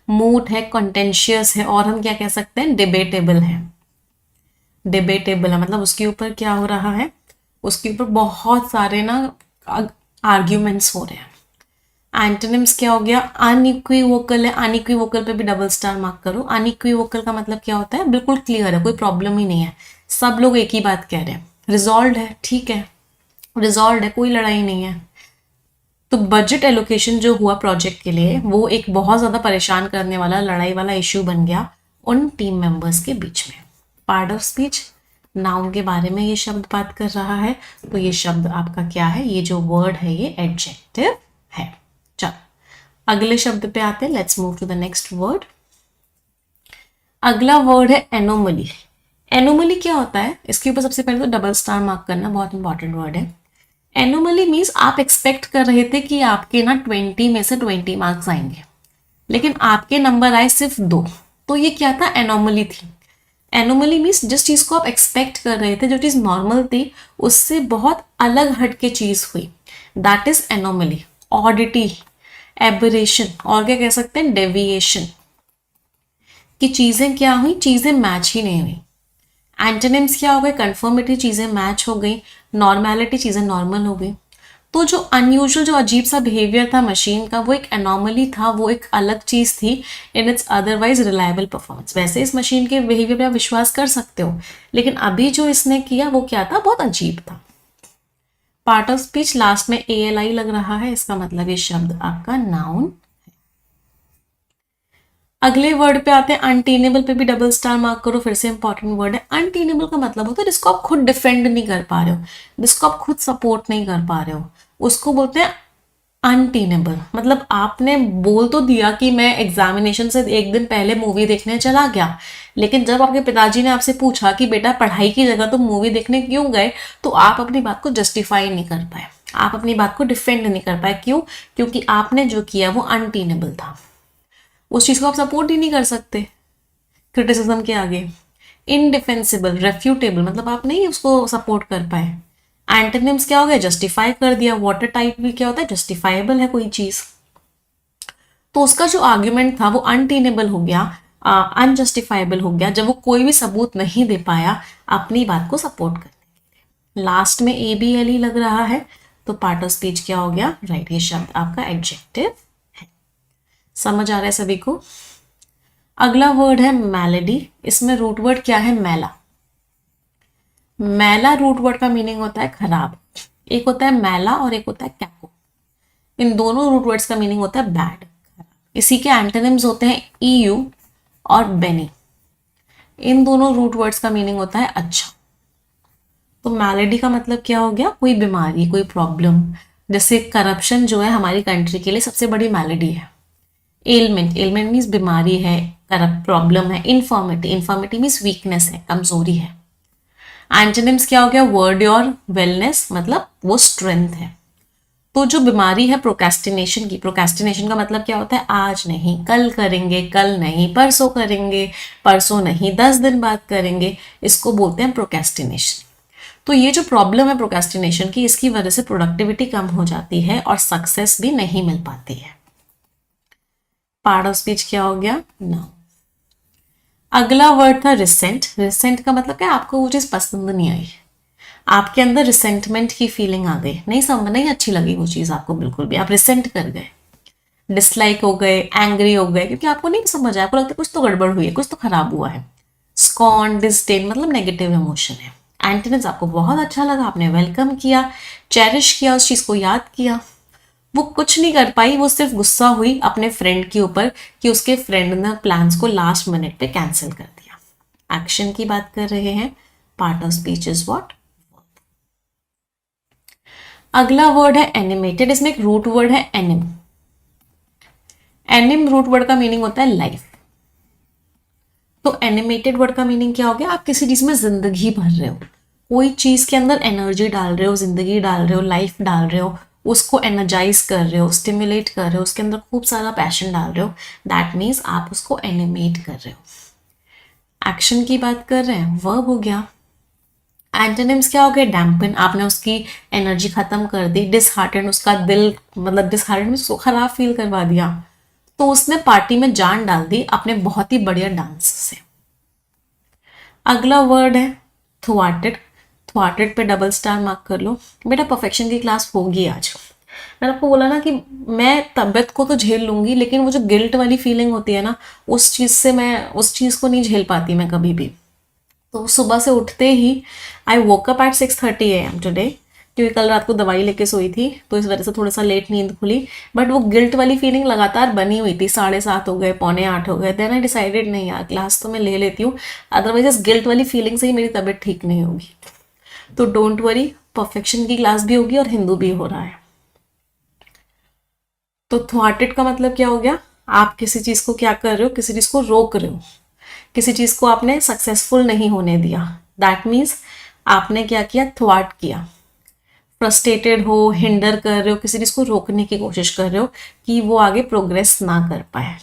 मूड है, कंटेंशियस है, और हम क्या कह सकते हैं, डिबेटेबल है। डिबेटेबल है मतलब उसके ऊपर क्या हो रहा है, उसके ऊपर बहुत सारे ना आर्ग्यूमेंट्स हो रहे हैं। एंटोनिम्स क्या हो गया, अनइक्विवोकल है, अनइक्विवोकल पे भी डबल स्टार मार्क करो। अनइक्विवोकल का मतलब क्या होता है, बिल्कुल क्लियर है, कोई प्रॉब्लम ही नहीं है, सब लोग एक ही बात कह रहे हैं। रिजॉल्व है, ठीक है, रिजॉल्व है, कोई लड़ाई नहीं है। तो बजट एलोकेशन जो हुआ प्रोजेक्ट के लिए, वो एक बहुत ज्यादा परेशान करने वाला, लड़ाई वाला इश्यू बन गया उन टीम मेंबर्स के बीच में। पार्ट ऑफ स्पीच, नाउन के बारे में ये शब्द बात कर रहा है, तो ये शब्द आपका क्या है, ये जो वर्ड है ये एडजेक्टिव है। चलो अगले शब्द पे आते हैं, let's move to the next word. अगला वर्ड है एनोमली। एनोमली क्या होता है, इसके ऊपर सबसे पहले तो डबल स्टार मार्क करना, बहुत इंपॉर्टेंट वर्ड है। एनोमली मीन्स आप एक्सपेक्ट कर रहे थे कि आपके ना 20 में से 20 मार्क्स आएंगे, लेकिन आपके नंबर आए सिर्फ 2, तो ये क्या था, एनोमली थी। एनोमली मीन्स जिस चीज को आप एक्सपेक्ट कर रहे थे, जो चीज नॉर्मल थी, उससे बहुत अलग हटके चीज हुई, दैट इज एनोमली। ऑडिटी, एबरेशन, और क्या कह सकते हैं, डेविएशन, कि चीजें क्या हुई, चीजें मैच ही नहीं हुई। एंटोनिम्स क्या हो गए, कंफर्मिटी, चीजें मैच हो गई, नॉर्मैलिटी, चीजें नॉर्मल हो गई। तो जो अनयूजुअल, जो अजीब सा बिहेवियर था मशीन का, वो एक एनॉमली था, वो एक अलग चीज़ थी in its otherwise reliable performance. वैसे इस मशीन के बिहेवियर पे आप विश्वास कर सकते हो, लेकिन अभी जो इसने किया वो क्या था, बहुत अजीब था। पार्ट ऑफ स्पीच, लास्ट में ALI लग रहा है, इसका मतलब ये शब्द आपका नाउन। अगले वर्ड पे आते हैं, अनटेनेबल पे भी डबल स्टार मार्क करो, फिर से इंपॉर्टेंट वर्ड है। अनटेनेबल का मतलब होता है जिसको आप खुद डिफेंड नहीं कर पा रहे हो, जिसको आप खुद सपोर्ट नहीं कर पा रहे हो, उसको बोलते हैं अनटेनेबल। मतलब आपने बोल तो दिया कि मैं एग्जामिनेशन से एक दिन पहले मूवी देखने चला गया, लेकिन जब आपके पिताजी ने आपसे पूछा कि बेटा पढ़ाई की जगह तुम मूवी देखने क्यों गए, तो आप अपनी बात को जस्टिफाई नहीं कर पाए, आप अपनी बात को डिफेंड नहीं कर पाए। क्यों? क्योंकि आपने जो किया वो अनटेनेबल था, उस चीज को आप सपोर्ट ही नहीं कर सकते क्रिटिसिज्म के आगे। इनडिफेंसिबल, रेफ्यूटेबल, मतलब आप नहीं उसको सपोर्ट कर पाए। एंटोनिम्स क्या हो गया, जस्टिफाई कर दिया। वाटर टाइप भी क्या होता है, जस्टिफाइबल है कोई चीज। तो उसका जो आर्ग्यूमेंट था वो अनटेनेबल हो गया, अनजस्टिफाइबल हो गया, जब वो कोई भी सबूत नहीं दे पाया अपनी बात को सपोर्ट करने के लिए। लास्ट में ABLE लग रहा है, तो पार्ट ऑफ स्पीच क्या हो गया, राइट। ये शब्द आपका एडजेक्टिव है। समझ आ रहा है सभी को? अगला वर्ड है मेलेडी। इसमें रूट वर्ड क्या है, मैला। मैला रूट वर्ड का मीनिंग होता है खराब। एक होता है मैला और एक होता है कैको। इन दोनों रूट वर्ड्स का मीनिंग होता है बैड। इसी के एंटोनिम्स होते हैं EU और बेनी। इन दोनों रूट वर्ड्स का मीनिंग होता है अच्छा। तो मैलेडी का मतलब क्या हो गया, कोई बीमारी, कोई प्रॉब्लम। जैसे करप्शन जो है हमारी कंट्री के लिए सबसे बड़ी मैलेडी है। एलमेंट, एलमेंट मीन्स बीमारी है, करप्ट प्रॉब्लम है। इन्फॉर्मिटी, इन्फॉर्मिटी मीन्स वीकनेस है, कमजोरी है। एंटोनिम्स क्या हो गया, वर्ड और वेलनेस, मतलब वो स्ट्रेंथ है। तो जो बीमारी है प्रोक्रेस्टिनेशन की, प्रोक्रेस्टिनेशन का मतलब क्या होता है, आज नहीं कल करेंगे, कल नहीं परसों करेंगे, परसों नहीं 10 दिन बाद करेंगे, इसको बोलते हैं प्रोक्रेस्टिनेशन। तो ये जो प्रॉब्लम है प्रोक्रेस्टिनेशन की, इसकी वजह से प्रोडक्टिविटी कम हो जाती है और सक्सेस भी नहीं मिल पाती है। पार्ट ऑफ स्पीच क्या हो गया, नाउ। अगला वर्ड था रिसेंट। रिसेंट का मतलब क्या, आपको वो चीज पसंद नहीं आई, आपके अंदर रिसेंटमेंट की फीलिंग आ गई, नहीं समझ, नहीं अच्छी लगी वो चीज आपको बिल्कुल भी, आप रिसेंट कर गए, डिसलाइक हो गए, एंग्री हो गए, क्योंकि आपको नहीं समझ आया, आपको लगता है कुछ तो गड़बड़ हुई है, कुछ तो खराब हुआ है। स्कॉन, डिस्डेन मतलब नेगेटिव इमोशन है। एंटोनिम्स, आपको बहुत अच्छा लगा, आपने वेलकम किया, चेरिश किया, उस चीज को याद किया। वो कुछ नहीं कर पाई, वो सिर्फ गुस्सा हुई अपने फ्रेंड के ऊपर कि उसके फ्रेंड ने प्लान्स को लास्ट मिनट पे कैंसिल कर दिया। एक्शन की बात कर रहे हैं, part of speech is what. अगला वर्ड है एनिमेटेड। इसमें एक रूट वर्ड है एनिम। एनिम रूट वर्ड का मीनिंग होता है लाइफ। तो एनिमेटेड वर्ड का मीनिंग क्या हो गया, आप किसी चीज में जिंदगी भर रहे हो, कोई चीज के अंदर एनर्जी डाल रहे हो, जिंदगी डाल रहे हो, लाइफ डाल रहे हो, उसको एनर्जाइज कर रहे हो, स्टिमुलेट कर रहे हो, उसके अंदर खूब सारा पैशन डाल रहे हो, दैट मीन्स आप उसको एनिमेट कर रहे हो। एक्शन की बात कर रहे हैं, वर्ब हो गया। एंटोनिम्स क्या हो गया, डैम्पन, आपने उसकी एनर्जी खत्म कर दी। डिसहार्टेंड, उसका दिल, मतलब डिसहार्टेंड उसको खराब फील करवा दिया, तो उसने पार्टी में जान डाल दी अपने बहुत ही बढ़िया डांस से। अगला वर्ड है थ्वाटेड। थ्वाटेड पे डबल स्टार मार्क कर लो। बेटा परफेक्शन की क्लास होगी आज। मैंने आपको बोला ना कि मैं तबीयत को तो झेल लूंगी, लेकिन वो जो गिल्ट वाली फीलिंग होती है ना, उस चीज से मैं उस चीज को नहीं झेल पाती मैं कभी भी। तो सुबह से उठते ही I woke up at 6:30 AM today, क्योंकि कल रात को दवाई लेके सोई थी, तो इस वजह से थोड़ा सा लेट नींद खुली। बट वो गिल्ट वाली फीलिंग लगातार बनी हुई थी, 7:30 हो गए, 7:45 हो गए। देन आई डिसाइडेड नहीं यार, क्लास तो मैं ले लेती हूँ, अदरवाइज इस गिल्ट वाली फीलिंग से ही मेरी तबीयत ठीक नहीं होगी। तो डोंट वरी, परफेक्शन की क्लास भी होगी और हिंदू भी हो रहा है। तो थ्वाटेड का मतलब क्या हो गया, आप किसी चीज को क्या कर रहे हो, किसी चीज को रोक रहे हो, किसी चीज को आपने सक्सेसफुल नहीं होने दिया। दैट मीन्स आपने क्या किया, थ्वाट किया। फ्रस्ट्रेटेड हो, हिंडर कर रहे हो, किसी चीज को रोकने की कोशिश कर रहे हो कि वो आगे प्रोग्रेस ना कर पाए।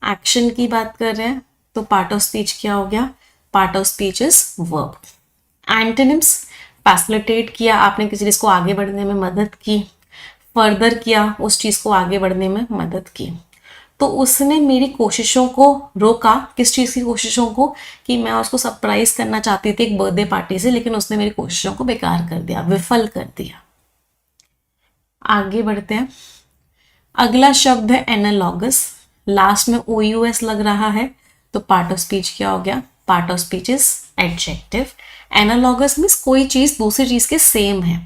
एक्शन की बात कर रहे हैं, तो पार्ट ऑफ स्पीच क्या हो गया, part of speech is verb. Antonyms, facilitate किया, आपने किसी चीज को आगे बढ़ने में मदद की। फर्दर किया, उस चीज को आगे बढ़ने में मदद की। तो उसने मेरी कोशिशों को रोका, किस चीज की कोशिशों को, कि मैं उसको सरप्राइज करना चाहती थी एक बर्थडे पार्टी से, लेकिन उसने मेरी कोशिशों को बेकार कर दिया, विफल कर दिया। आगे बढ़ते हैं। अगला शब्द है एनालॉगस, लास्ट में OUS लग रहा है, तो पार्ट ऑफ स्पीच क्या हो गया? Part of speech is adjective. Analogous means कोई चीज दूसरी चीज के सेम है,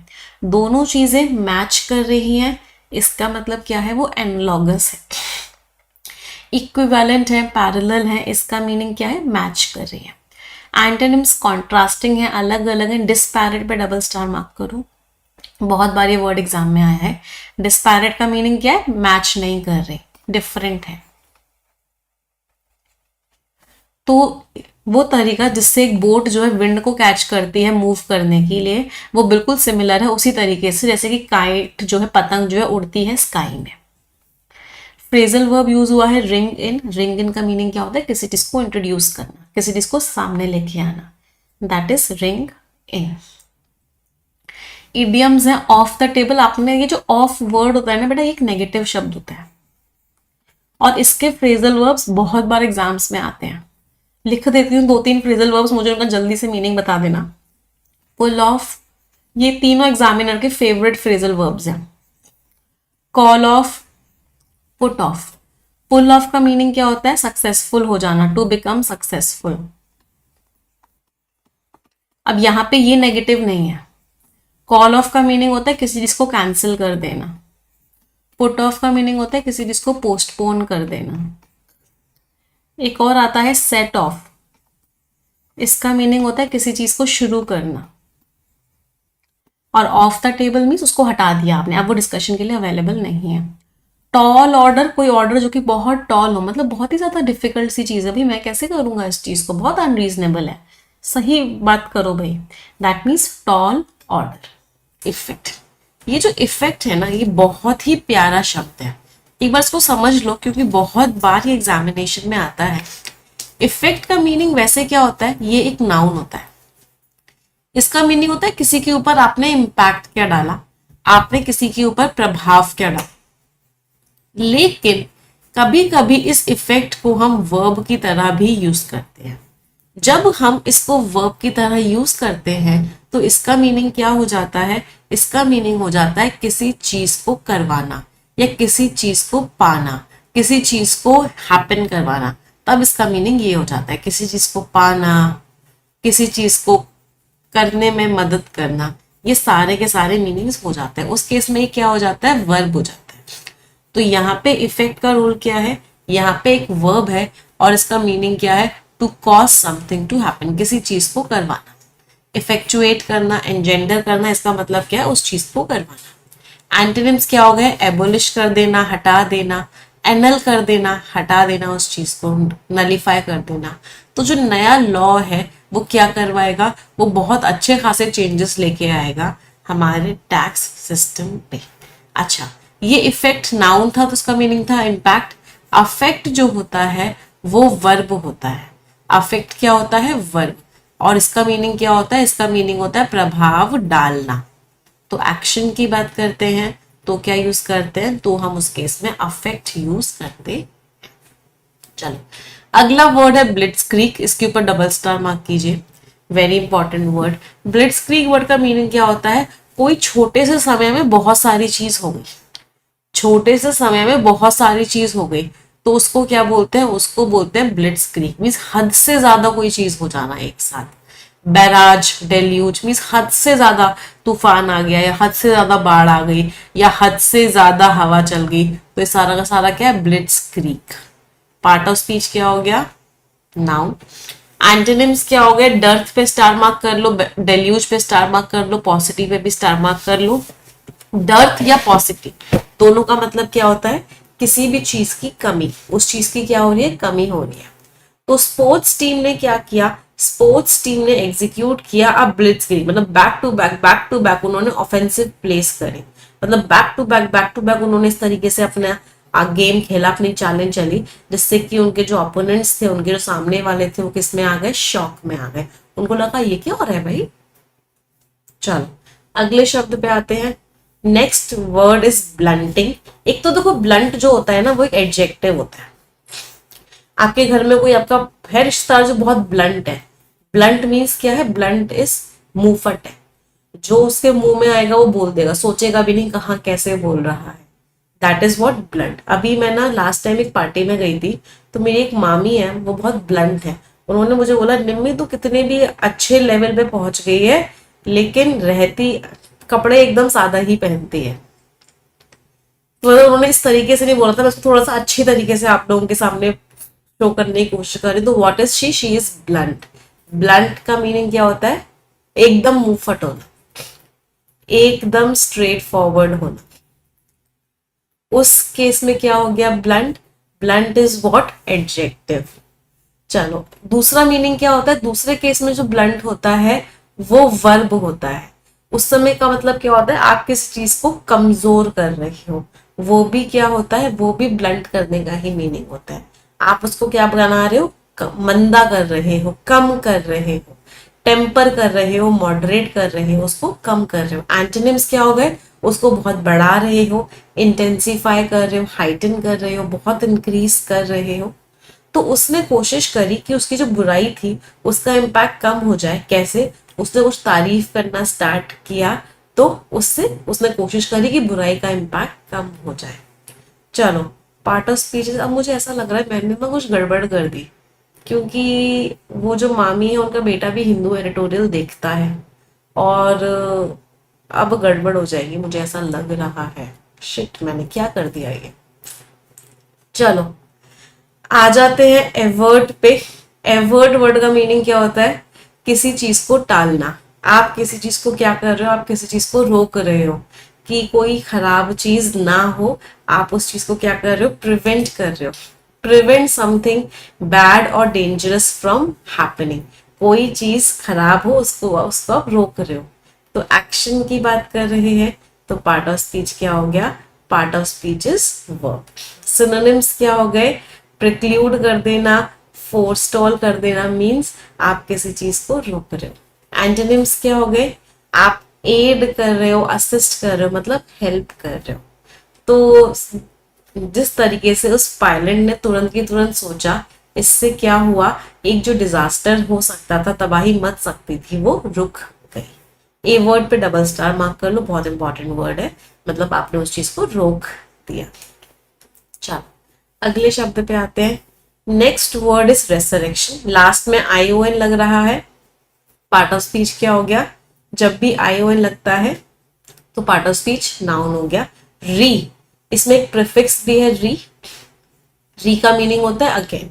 दोनों चीजें मैच कर रही हैं, इसका मतलब क्या है? वो एनालॉगस है। इक्विवेलेंट है, पैरेलल है, इसका मीनिंग क्या है? मैच कर रही है। एंटोनिम्स कॉन्ट्रास्टिंग है, अलग अलग है। डिस्पैरेट पे डबल स्टार मार्क करो, बहुत बार ये वर्ड एग्जाम में आया है। डिस्पैरेट का मीनिंग क्या है? मैच नहीं कर रही, डिफरेंट है। तो वो तरीका जिससे एक बोट जो है विंड को कैच करती है मूव करने के लिए, वो बिल्कुल सिमिलर है उसी तरीके से जैसे कि काइट जो है, पतंग जो है उड़ती है स्काई में। फ्रेजल वर्ब यूज हुआ है रिंग इन। रिंग इन का मीनिंग क्या होता है? किसी चीज को इंट्रोड्यूस करना, किसी चीज को सामने लेके आना, that is ring in. Idioms है ऑफ द टेबल। आपने ये जो ऑफ वर्ड होता है ना बेटा, ये एक नेगेटिव शब्द होता है और इसके फ्रेजल वर्ब्स बहुत बार एग्जाम्स में आते हैं। लिख देती हूँ 2-3 फ्रेजल वर्ब्स, मुझे उनका जल्दी से मीनिंग बता देना। पुल ऑफ, ये तीनों एग्जामिनर के फेवरेट फ्रेजल वर्ब्स हैं। Call off, put off. Pull off का मीनिंग क्या होता है? सक्सेसफुल हो जाना, टू बिकम सक्सेसफुल। अब यहां पे ये नेगेटिव नहीं है। कॉल ऑफ का मीनिंग होता है किसी चीज को कैंसिल कर देना। पुट ऑफ का मीनिंग होता है किसी चीज को पोस्टपोन कर देना। एक और आता है सेट ऑफ, इसका मीनिंग होता है किसी चीज को शुरू करना। और ऑफ द टेबल मीन्स उसको हटा दिया आपने, अब वो डिस्कशन के लिए अवेलेबल नहीं है। टॉल ऑर्डर, कोई ऑर्डर जो कि बहुत टॉल हो, मतलब बहुत ही ज्यादा डिफिकल्ट सी चीज है, भाई मैं कैसे करूंगा इस चीज को, बहुत अनरीजनेबल है। सही बात करो भाई, that means tall order. Effect, ये जो इफेक्ट है ना, ये बहुत ही प्यारा शब्द है, एक बार इसको समझ लो क्योंकि बहुत बार ये एग्जामिनेशन में आता है। इफेक्ट का मीनिंग वैसे क्या होता है? ये एक नाउन होता है, इसका मीनिंग होता है किसी के ऊपर आपने इम्पैक्ट क्या डाला, आपने किसी के ऊपर प्रभाव क्या डाला। लेकिन कभी कभी इस इफेक्ट को हम वर्ब की तरह भी यूज करते हैं। जब हम इसको वर्ब की तरह यूज करते हैं तो इसका मीनिंग क्या हो जाता है? इसका मीनिंग हो जाता है किसी चीज को करवाना या किसी चीज को पाना, किसी चीज को हैपन करवाना। तब इसका मीनिंग ये हो जाता है किसी चीज को पाना, किसी चीज को करने में मदद करना, ये सारे के सारे मीनिंग्स हो जाते हैं। उस केस में ये क्या हो जाता है? वर्ब हो जाता है। तो यहाँ पे इफेक्ट का रूल क्या है? यहाँ पे एक वर्ब है और इसका मीनिंग क्या है? To cause something to happen, किसी चीज को करवाना। इफेक्चुएट करना, एंजेंडर करना, इसका मतलब क्या है? उस चीज को करवाना। एंटोनिम्स क्या हो गए? एबोलिश कर देना, हटा देना, एनल कर देना, हटा देना, उस चीज को नलीफाई कर देना। तो जो नया लॉ है वो क्या करवाएगा? वो बहुत अच्छे खासे चेंजेस लेके आएगा हमारे टैक्स सिस्टम पे। अच्छा, ये इफेक्ट नाउन था तो उसका मीनिंग था इम्पैक्ट। अफेक्ट जो होता है वो वर्ब होता है। अफेक्ट क्या होता है? वर्ब। और इसका मीनिंग क्या होता है? इसका मीनिंग होता है प्रभाव डालना। तो एक्शन की बात करते हैं तो क्या यूज करते हैं? तो हम उस केस में अफेक्ट यूज करते हैं। चलो, अगला वर्ड है ब्लिट्सक्रीग, इसके ऊपर डबल स्टार मार्क कीजिए, वेरी इंपॉर्टेंट वर्ड। ब्लिट्सक्रीग वर्ड का मीनिंग क्या होता है? कोई छोटे से समय में बहुत सारी चीज हो गई, छोटे से समय में बहुत सारी चीज हो गई, तो उसको क्या बोलते हैं? उसको बोलते हैं ब्लिट्सक्रीग, मीन्स हद से ज्यादा कोई चीज हो जाना एक साथ। बैराज, डेल्यूज मीन्स हद से ज्यादा तूफान आ गया, या हद से ज्यादा बाढ़ आ गई, या हद से ज्यादा हवा चल गई, तो ये सारा का सारा क्या है? ब्लिट्सक्रीग। पार्ट ऑफ स्पीच क्या हो गया? नाउन। एंटोनिम्स क्या हो गए? डर्थ पे स्टार मार्क कर लो, डेल्यूज पे स्टार मार्क कर लो, पॉसिटिव पे भी स्टार मार्क कर लो। डर्थ या पॉसिटिव दोनों का मतलब क्या होता है? किसी भी चीज की कमी, उस चीज की क्या हो रही है? कमी हो रही है। तो स्पोर्ट्स टीम ने क्या किया? स्पोर्ट्स टीम ने एग्जीक्यूट किया अब ब्लिट्सक्रीग, मतलब बैक टू बैक उन्होंने ऑफेंसिव प्लेस करे, मतलब बैक टू बैक उन्होंने इस तरीके से अपना गेम खेला, अपनी चालें चली, जिससे कि उनके जो अपोनेंट्स थे, उनके जो सामने वाले थे, वो किस में आ गए? शॉक में आ गए। उनको लगा ये क्या हो रहा है भाई। चलो अगले शब्द पे आते हैं। Next word is blunting. एक तो देखो ब्लंट जो होता है ना, वो एक एडजेक्टिव होता है। आपके घर में कोई आपका है रिश्तेदार जो बहुत ब्लंट है, ब्लंट मीन्स क्या है? ब्लंट इज मुंहफट है। जो उसके मुंह में आएगा वो बोल देगा, सोचेगा भी नहीं कहाँ कैसे बोल रहा है। That is what blunt. अभी मैं ना लास्ट टाइम एक पार्टी में गई थी, तो मेरी एक मामी है, वो बहुत ब्लंट है। उन्होंने मुझे बोला, निम्मी तू कितने भी अच्छे लेवल पे पहुंच गई है, लेकिन रहती कपड़े एकदम सादा ही पहनती है। तो मतलब उन्होंने इस तरीके से नहीं बोला था, मैं उसको थोड़ा सा अच्छी तरीके से आप लोगों के सामने शो करने की कोशिश कर रही। तो what is she is blunt. Blunt का मीनिंग क्या होता है? एकदम मुंह फट होना, एकदम स्ट्रेट फॉरवर्ड होना। उस केस में क्या हो गया? Blunt. Blunt is what? Adjective. चलो दूसरा मीनिंग क्या होता है? दूसरे केस में जो ब्लंट होता है वो वर्ब होता है। उस समय का मतलब क्या होता है? आप किसी चीज को कमजोर कर रहे हो, वो भी क्या होता है? वो भी ब्लंट करने का ही मीनिंग होता है। आप उसको क्या बना रहे हो? मंदा कर रहे हो, कम कर रहे हो, टेम्पर कर रहे हो, मॉडरेट कर रहे हो, उसको कम कर रहे हो। एंटोनिम्स क्या हो गए? उसको बहुत बढ़ा रहे हो, इंटेंसिफाई कर रहे हो, हाइटन कर रहे हो, बहुत इंक्रीज कर रहे हो। तो उसने कोशिश करी कि उसकी जो बुराई थी उसका इम्पैक्ट कम हो जाए। कैसे? उसने कुछ तारीफ करना स्टार्ट किया, तो उससे उसने कोशिश करी कि बुराई का इम्पैक्ट कम हो जाए। चलो पार्ट ऑफ स्पीच। अब मुझे ऐसा लग रहा है मैंने ना कुछ गड़बड़ कर दी, क्योंकि वो जो मामी है उनका बेटा भी हिंदू एडिटोरियल देखता है, और अब गड़बड़ हो जाएगी मुझे ऐसा लग रहा है। शिट, मैंने क्या कर दिया ये। चलो आ जाते हैं एवर्ट पे। एवर्ट वर्ड का मीनिंग क्या होता है? किसी चीज को टालना। आप किसी चीज को क्या कर रहे हो? आप किसी चीज को रोक रहे हो कि कोई खराब चीज ना हो। आप उस चीज को क्या कर रहे हो? प्रिवेंट कर रहे हो। प्रिवेंट समथिंग बैड और डेंजरस फ्रॉम हैपनिंग। कोई चीज खराब हो उसको उसको आप रोक रहे हो। तो एक्शन की बात कर रहे हैं, तो पार्ट ऑफ स्पीच क्या हो गया? Part of speech is verb. Synonyms क्या हो गए? प्रिक्लूड कर देना, फोरस्टॉल कर देना, मीन्स आप किसी चीज को रोक रहे हो। एंटोनिम्स क्या हो गए? आप एड कर रहे हो, असिस्ट कर रहे हो, मतलब हेल्प कर रहे हो। तो जिस तरीके से उस पायलट ने तुरंत की तुरंत सोचा, इससे क्या हुआ? एक जो डिजास्टर हो सकता था, तबाही मच सकती थी, वो रुक गई। ए वर्ड पे डबल स्टार मार्क कर लो, बहुत इंपॉर्टेंट वर्ड है, मतलब आपने उस चीज को रोक दिया। चलो अगले शब्द पे आते हैं। Next word is रेसरेक्शन। लास्ट में ION लग रहा है। पार्ट ऑफ स्पीच क्या हो गया? जब भी ION लगता है तो पार्ट ऑफ स्पीच नाउन हो गया। री, इसमें एक प्रीफिक्स भी है री। री का मीनिंग होता है अगेन।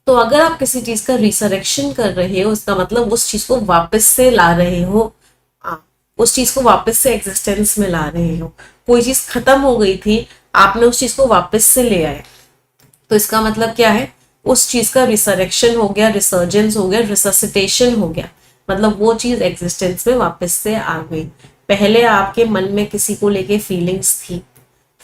तो अगर आप किसी चीज का रिसरेक्शन कर रहे हो, उसका मतलब उस चीज को वापस से ला रहे हो, उस चीज को वापस से एग्जिस्टेंस में ला रहे हो। कोई चीज खत्म हो गई थी, आपने उस चीज को वापस से ले आए, तो इसका मतलब क्या है? उस चीज का रिसरेक्शन हो गया, रिसर्जेंस हो गया, रिससिटेशन हो गया, मतलब वो चीज एग्जिस्टेंस में वापस से आ गई। पहले आपके मन में किसी को लेके फीलिंग्स थी,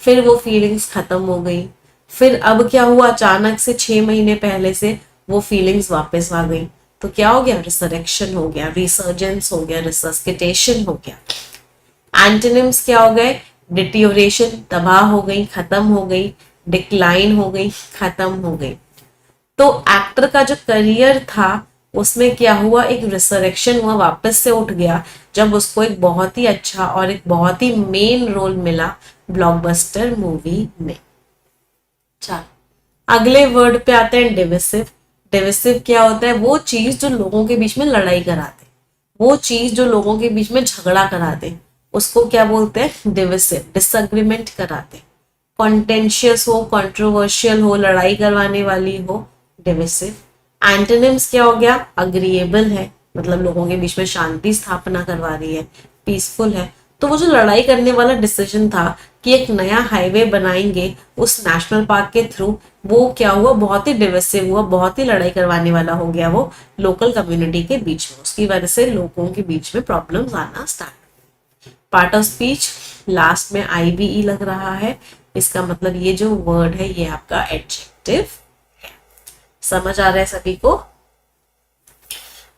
फिर वो फीलिंग्स खत्म हो गई, फिर अब क्या हुआ? अचानक से 6 महीने पहले से वो फीलिंग्स वापस आ गई। तो क्या हो गया? रिसरेक्शन हो गया, रिसर्जेंस हो गया, रिसस्किटेशन हो गया। एंटोनिम्स क्या हो गए? डिटियोरेशन, तबाह हो गई, खत्म हो गई, डिक्लाइन हो गई, खत्म हो गई। तो एक्टर का जो करियर था उसमें क्या हुआ? एक रिसरेक्शन हुआ, वापस से उठ गया, जब उसको एक बहुत ही अच्छा और एक बहुत ही मेन रोल मिला ब्लॉकबस्टर मूवी में। चलो अगले वर्ड पे आते हैं, डिविसिव। डिविसिव क्या होता है? वो चीज जो लोगों के बीच में लड़ाई करा दे, वो चीज जो लोगों के बीच में झगड़ा करा दे, उसको क्या बोलते हैं? डिविसिव। डिसएग्रीमेंट कराते, कॉन्टेंशियस हो, कंट्रोवर्शियल हो, लड़ाई करवाने वाली हो, डिविसिव। एंटोनिम्स क्या हो गया? अग्रीएबल है, मतलब लोगों के बीच में शांति स्थापना करवा रही है, पीसफुल है। तो वो जो लड़ाई करने वाला डिसीजन था कि एक नया हाईवे बनाएंगे उस नेशनल पार्क के थ्रू, वो क्या हुआ? बहुत ही डिविसिव हुआ, बहुत ही लड़ाई करवाने वाला हो गया वो लोकल कम्युनिटी के बीच में। उसकी वजह से लोगों के बीच में प्रॉब्लम्स आना start. Part of speech last में IBE लग रहा है, इसका मतलब ये जो वर्ड है ये आपका एडजेक्टिव है। समझ आ रहा है सभी को?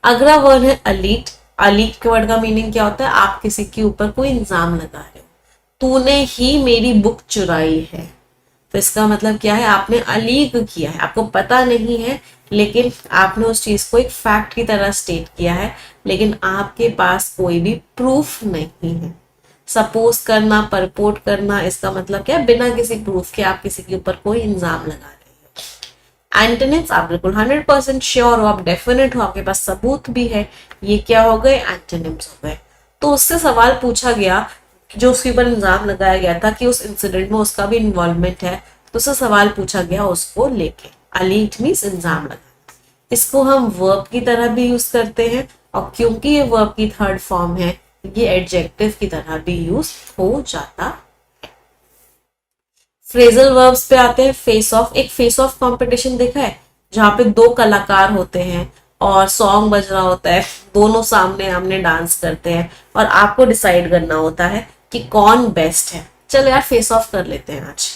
अगला वर्ड है अलीट। अलीट के वर्ड का मीनिंग क्या होता है? आप किसी के ऊपर कोई इल्जाम लगा रहे हो, तूने ही मेरी बुक चुराई है। तो इसका मतलब क्या है? आपने अलीग किया है, आपको पता नहीं है लेकिन आपने उस चीज को एक फैक्ट की तरह स्टेट किया है, लेकिन आपके पास कोई भी प्रूफ नहीं है। सपोज करना, परपोर्ट करना, इसका मतलब क्या है, बिना किसी प्रूफ के आप किसी के ऊपर कोई इल्जाम लगा रहे हो। एंटोनिम्स, आप बिल्कुल 100% श्योर हो, आप डेफिनेट हो, आपके पास सबूत भी है, ये क्या हो गए, एंटोनिम्स हो गए। तो उससे सवाल पूछा गया, जो उसके ऊपर इल्जाम लगाया गया था कि उस इंसिडेंट में उसका भी इन्वॉल्वमेंट है, तो उससे सवाल पूछा गया उसको लेके। अलीट मीन्स इल्जाम लगा। इसको हम वर्ब की तरह भी यूज करते हैं, और क्योंकि ये वर्ब की थर्ड फॉर्म है, ये एडजेक्टिव की तरह भी यूज हो जाता है। फ्रेजल वर्ब्स पे आते हैं। फेस ऑफ, एक फेस ऑफ कंपटीशन देखा है, जहां पे दो कलाकार होते हैं और सॉन्ग बज रहा होता है, दोनों सामने आमने डांस करते हैं और आपको डिसाइड करना होता है कि कौन बेस्ट है। चलो यार फेस ऑफ कर लेते हैं आज,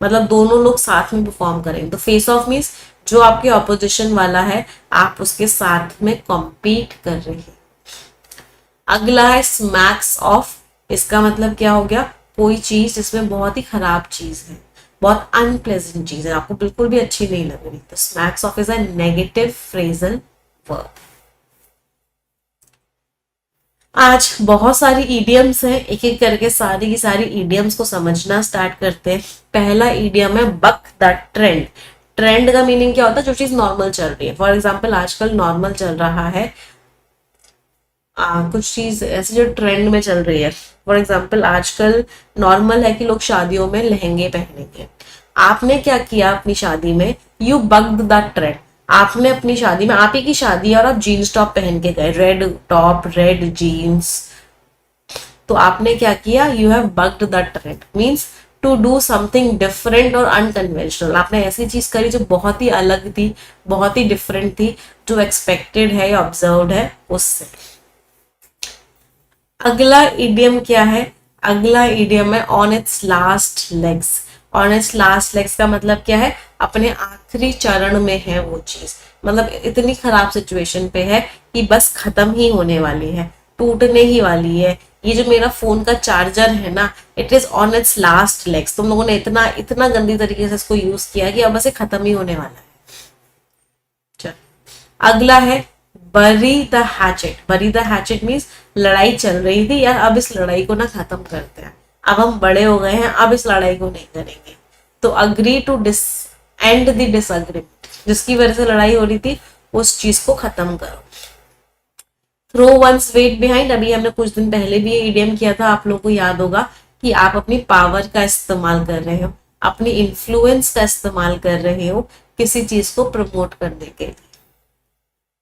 मतलब दोनों लोग साथ में परफॉर्म करेंगे। तो फेस ऑफ मीन्स जो आपके ऑपोजिशन वाला है, आप उसके साथ में कॉम्पीट कर रहे हैं। अगला है स्मैक्स ऑफ। इसका मतलब क्या हो गया, कोई चीज जिसमें बहुत ही खराब चीज है, बहुत अनप्लेजेंट चीज है, आपको बिल्कुल भी अच्छी नहीं लग रही, तो smacks of is a negative phrasal verb. आज बहुत सारी ईडियम्स हैं, एक एक करके सारी की सारी ईडियम्स को समझना स्टार्ट करते हैं। पहला ईडियम है बक द ट्रेंड। ट्रेंड का मीनिंग क्या होता है, जो चीज नॉर्मल चल रही है। फॉर एग्जाम्पल आजकल नॉर्मल चल रहा है कुछ चीज ऐसे जो ट्रेंड में चल रही है। फॉर एग्जाम्पल आजकल नॉर्मल है कि लोग शादियों में लहंगे पहनेंगे। आपने क्या किया अपनी शादी में, यू बग्ड द ट्रेंड। आपने अपनी शादी में, आप ही की शादी है और आप जीन्स टॉप पहन के गए, रेड टॉप रेड जीन्स, तो आपने क्या किया, you have bucked the trend means to do something different और अनकन्वेंशनल। आपने ऐसी चीज करी जो बहुत ही अलग थी, बहुत ही डिफरेंट थी, जो एक्सपेक्टेड है या ऑब्जर्व्ड है उससे। अगला इडियम क्या है, अगला इडियम है on it's last legs. On it's last legs का मतलब क्या है, अपने आखिरी चरण में है वो चीज, मतलब इतनी खराब सिचुएशन पे है कि बस खत्म ही होने वाली है, टूटने ही वाली है। ये जो मेरा फोन का चार्जर है ना, it is on it's last legs. तुम लोगों ने इतना इतना गंदी तरीके से इसको यूज किया कि अब बस ये खत्म ही होने वाला है। चल, अगला है बरी द हैचेट। बरी द हैचेट मीन्स लड़ाई चल रही थी यार, अब इस लड़ाई को ना खत्म करते हैं, अब हम बड़े हो गए हैं, अब इस लड़ाई को नहीं करेंगे। तो agree to this end the disagreement, जिसकी वजह से लड़ाई हो रही थी उस चीज को खत्म करो। थ्रो वंस वेट बिहाइंड, अभी हमने कुछ दिन पहले भी ये इडियम किया था, आप लोगों को याद होगा कि आप अपनी पावर का इस्तेमाल कर रहे हो, अपनी इन्फ्लुएंस का इस्तेमाल कर रहे हो किसी चीज को प्रमोट करने के लिए।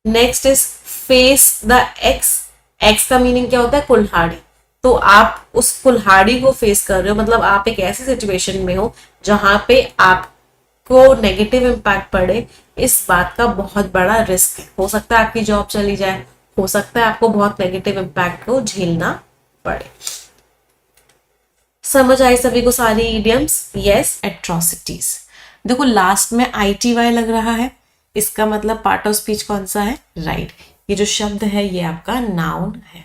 Next is face the x. X का मीनिंग क्या होता है, कुल्हाड़ी। तो आप उस कुल्हाड़ी को फेस कर रहे हो, मतलब आप एक ऐसी सिचुएशन में हो जहां पे आपको नेगेटिव इम्पैक्ट पड़े, इस बात का बहुत बड़ा रिस्क है। हो सकता है आपकी जॉब चली जाए, हो सकता है आपको बहुत नेगेटिव इम्पैक्ट को झेलना पड़े। समझ आई सभी को सारी इडियम्स? यस। एट्रोसिटीज, देखो लास्ट में ITY लग रहा है, इसका मतलब पार्ट ऑफ स्पीच कौन सा है, राइट। ये जो शब्द है ये आपका नाउन है।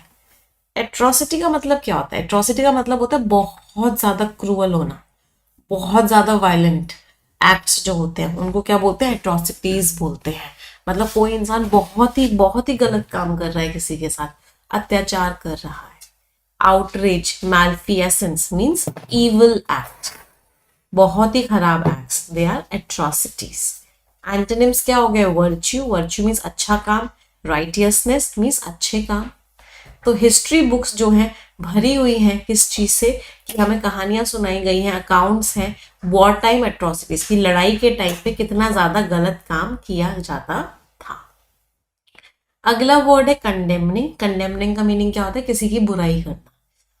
एट्रोसिटी का मतलब क्या होता है, एट्रोसिटी का मतलब होता है बहुत ज्यादा क्रूअल होना, बहुत ज्यादा वायलेंट एक्ट्स जो होते हैं उनको क्या बोलते हैं, एट्रोसिटीज बोलते हैं। मतलब कोई इंसान बहुत ही गलत काम कर रहा है, किसी के साथ अत्याचार कर रहा है। Outrage, malfeasance means evil act, बहुत ही खराब acts, they are atrocities. Antonyms क्या हो गए, वर्च्यू। वर्च्यू मीन्स अच्छा काम, राइटियसनेस मीन्स अच्छे काम। तो हिस्ट्री बुक्स जो हैं भरी हुई हैं किस चीज से, कि हमें कहानियां सुनाई गई हैं, अकाउंट्स हैं वॉर टाइम एट्रोसिटीज की, लड़ाई के टाइम पे कितना ज्यादा गलत काम किया जाता था। अगला वर्ड है कंडेमनिंग। कंडेमनिंग का मीनिंग क्या होता है, किसी की बुराई करना।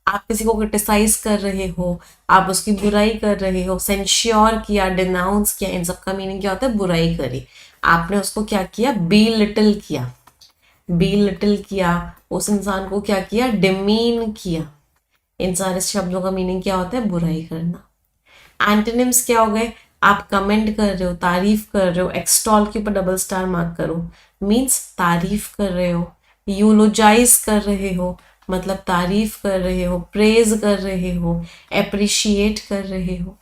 आप किसी को क्रिटिसाइज कर रहे हो, आप उसकी बुराई कर रहे हो, सेंश्योर किया, डिनाउंस किया, इन सब का मीनिंग क्या होता है, बुराई करी। आपने उसको क्या किया, बी लिटिल किया, बी लिटिल किया, उस इंसान को क्या किया, डिमीन किया। इन सारे शब्दों का मीनिंग क्या होता है, बुराई करना। एंटोनिम्स क्या हो गए, आप कमेंट कर रहे हो, तारीफ कर रहे हो, एक्सटॉल के ऊपर डबल स्टार मार्क करो, मीन्स तारीफ कर रहे हो। यूलोजाइज कर रहे हो, मतलब तारीफ कर रहे हो, प्रेज कर रहे हो, एप्रिशिएट कर रहे हो।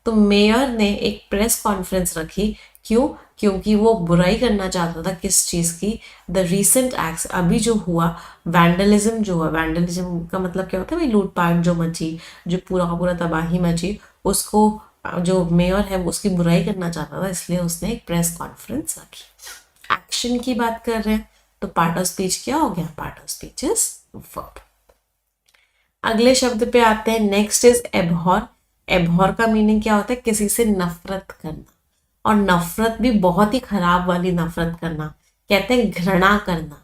तो मेयर ने एक प्रेस कॉन्फ्रेंस रखी क्यों? क्योंकि वो बुराई करना चाहता था किस चीज की? द रीसेंट एक्ट्स, अभी जो हुआ वैंडलिज्म जो हुआ, वैंडलिज्म का मतलब क्या होता है भाई? लूटपाट जो मची, जो पूरा का पूरा तबाही मची, उसको जो मेयर है वो उसकी बुराई करना चाहता था, इसलिए उसने एक प्रेस कॉन्फ्रेंस रखी। एक्शन की बात कर रहे हैं तो पार्ट ऑफ स्पीच क्या हो गया? Part of speech is verb. अगले शब्द पे आते हैं, नेक्स्ट इज एबहॉर। एबहॉर का मीनिंग क्या होता है? किसी से नफरत करना, और नफरत भी बहुत ही खराब वाली नफरत करना, कहते हैं घृणा करना।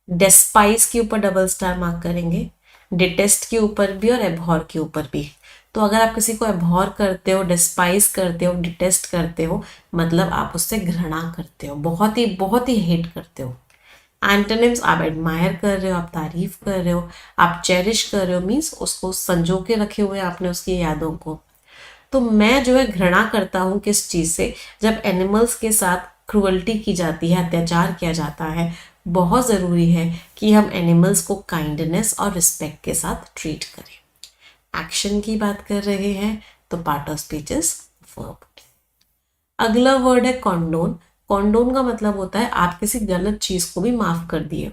डेस्पाइस के ऊपर डबल स्टार मार्क करेंगे, डिटेस्ट के ऊपर भी और एबहॉर के ऊपर भी। तो अगर आप किसी को एबहॉर करते हो, डिस्पाइस करते हो, डिटेस्ट करते हो, मतलब आप उससे घृणा करते हो, बहुत ही हेट करते हो। एंटोनिम्स, आप एडमायर कर रहे हो, आप तारीफ कर रहे हो, आप चेरिश कर रहे हो, मीन्स उसको संजो के रखे हुए आपने उसकी यादों को। तो मैं जो है घृणा करता हूँ किस चीज़ से? जब एनिमल्स के साथ क्रुअल्टी की जाती है, अत्याचार किया जाता है। बहुत ज़रूरी है कि हम एनिमल्स को काइंडनेस और रिस्पेक्ट के साथ ट्रीट करें। एक्शन की बात कर रहे हैं तो part of speech is verb. अगला वर्ड है कॉन्डोन। कॉन्डोन का मतलब होता है आप किसी गलत चीज को भी माफ कर दिए हो,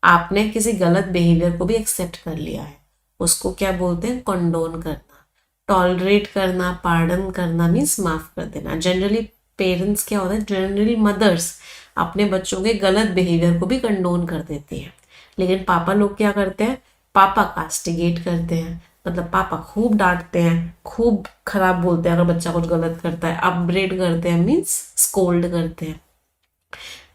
आपने किसी गलत बिहेवियर को भी एक्सेप्ट कर लिया है, उसको क्या बोलते हैं? कॉन्डोन करना। टॉलरेट करना, पार्डन करना मीन्स माफ कर देना। जनरली पेरेंट्स क्या होता है, जनरली मदर्स अपने बच्चों के गलत बिहेवियर को भी कंडोन कर देती है, लेकिन पापा लोग क्या करते हैं? पापा कास्टिगेट करते हैं, मतलब पापा खूब डांटते हैं, खूब खराब बोलते हैं अगर बच्चा कुछ गलत करता है, अपब्रेड करते हैं मीन्स स्कोल्ड करते हैं।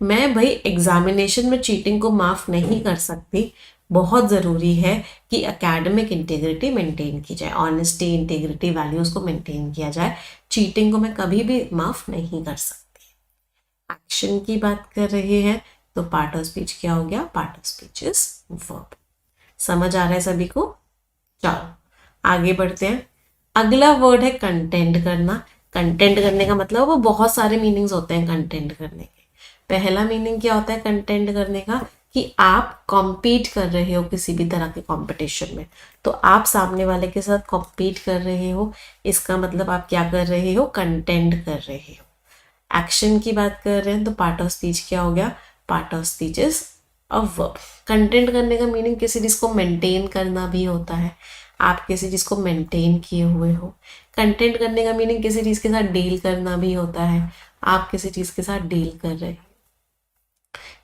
मैं भाई एग्जामिनेशन में चीटिंग को माफ नहीं कर सकती। बहुत ज़रूरी है कि एकेडमिक इंटीग्रिटी मेंटेन की जाए, ऑनेस्टी, इंटीग्रिटी, वैल्यूज़ को मेंटेन किया जाए। चीटिंग को मैं कभी भी माफ नहीं कर सकती। एक्शन की बात कर रहे हैं तो पार्ट ऑफ स्पीच क्या हो गया? Part of speech is verb. समझ आ रहा है सभी को? चलो आगे बढ़ते हैं। अगला वर्ड है कंटेंट करना। कंटेंट करने का मतलब वो बहुत सारे मीनिंग्स होते हैं कंटेंट करने के। पहला मीनिंग क्या होता है कंटेंट करने का? कि आप कॉम्पीट कर रहे हो किसी भी तरह के कंपटीशन में, तो आप सामने वाले के साथ कॉम्पीट कर रहे हो, इसका मतलब आप क्या कर रहे हो? कंटेंट कर रहे हो। एक्शन की बात कर रहे हैं तो पार्ट ऑफ स्पीच क्या हो गया? Part of speech is a verb. Content करने का मीनिंग किसी चीज को मेंटेन करना भी होता है, आप किसी चीज को मेंटेन किए हुए हो। कंटेंट करने का मीनिंग किसी चीज के साथ डील करना भी होता है, आप किसी चीज के साथ डील कर रहे हो,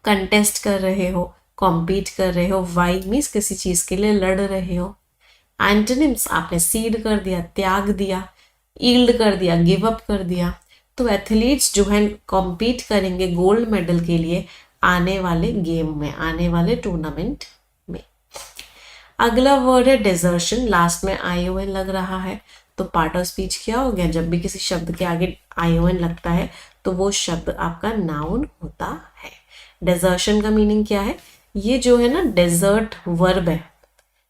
कंटेस्ट कर रहे हो, कॉम्पीट कर रहे हो। वाई मीन्स किसी चीज के लिए लड़ रहे हो। एंटोनिम्स, आपने सीड कर दिया, त्याग दिया, ईल्ड कर दिया, गिव अप कर दिया। तो एथलीट्स जो है कॉम्पीट करेंगे गोल्ड मेडल के लिए आने वाले गेम में, आने वाले टूर्नामेंट में। अगला वर्ड है डेजर्शन। लास्ट में आईओएन लग रहा है तो पार्ट ऑफ स्पीच क्या हो गया? जब भी किसी शब्द के आगे आईओएन लगता है तो वो शब्द आपका नाउन होता है। डेजर्शन का मीनिंग क्या है? ये जो है ना डेजर्ट वर्ब है,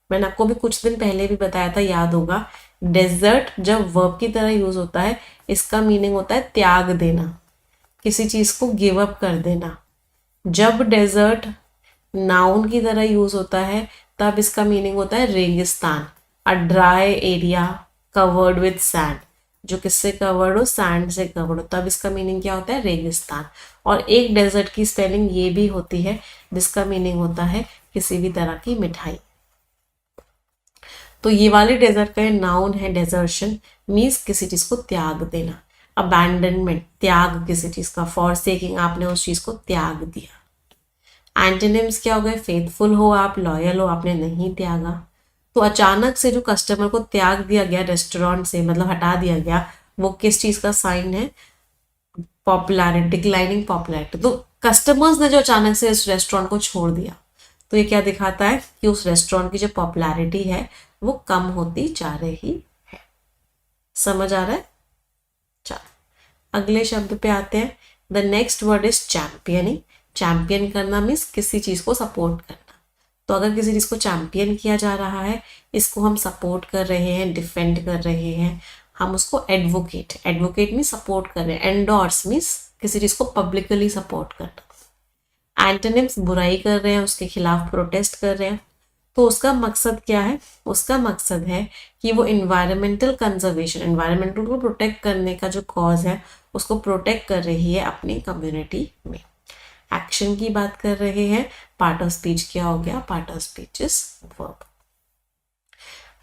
मैंने आपको भी कुछ दिन पहले भी बताया था, याद होगा। डेजर्ट जब वर्ब की तरह यूज होता है, इसका मीनिंग होता है त्याग देना, किसी चीज को गिव अप कर देना। जब डेजर्ट नाउन की तरह यूज होता है तब इसका मीनिंग होता है रेगिस्तान, a dry area covered with sand. जो किससे कवर्ड हो? सैंड से कवर्ड हो, तब इसका मीनिंग क्या होता है? रेगिस्तान। और एक डेजर्ट की स्पेलिंग ये भी होती है जिसका मीनिंग होता है किसी भी तरह की मिठाई। तो ये वाले डेजर्ट का नाउन है डेजर्शन, मीन्स किसी चीज को त्याग देना। अबैंडनमेंट, त्याग किसी चीज का, फॉरसेकिंग, आपने उस चीज को त्याग दिया। एंटोनिम्स क्या हो गए? फेथफुल हो आप, लॉयल हो, आपने नहीं त्यागा। तो अचानक से जो कस्टमर को त्याग दिया गया रेस्टोरेंट से, मतलब हटा दिया गया, वो किस चीज का साइन है? Popularity, declining popularity. तो कस्टमर्स ने जो अचानक से इस रेस्टोरेंट को छोड़ दिया, तो ये क्या दिखाता है? कि उस रेस्टोरेंट की जो पॉपुलैरिटी है वो कम होती जा रही है। समझ आ रहा है? चलो अगले शब्द पे आते हैं। The next word is championing. Champion करना मीन्स किसी चीज को सपोर्ट करना। तो अगर किसी चीज को चैंपियन किया जा रहा है, इसको हम सपोर्ट कर रहे हैं, डिफेंड कर रहे हैं, हम उसको एडवोकेट, एडवोकेट मीन्स सपोर्ट कर रहे हैं, एंडोर्स मीन्स किसी चीज को पब्लिकली सपोर्ट करना। एंटोनिम्स, बुराई कर रहे हैं, उसके खिलाफ प्रोटेस्ट कर रहे हैं। तो उसका मकसद क्या है? उसका मकसद है कि वो इन्वायरमेंटल कंजर्वेशन, इन्वायरमेंटल को प्रोटेक्ट करने का जो कॉज है उसको प्रोटेक्ट कर रही है अपनी कम्युनिटी में। एक्शन की बात कर रहे हैं। पार्ट ऑफ स्पीच क्या हो गया? Part of speech is verb.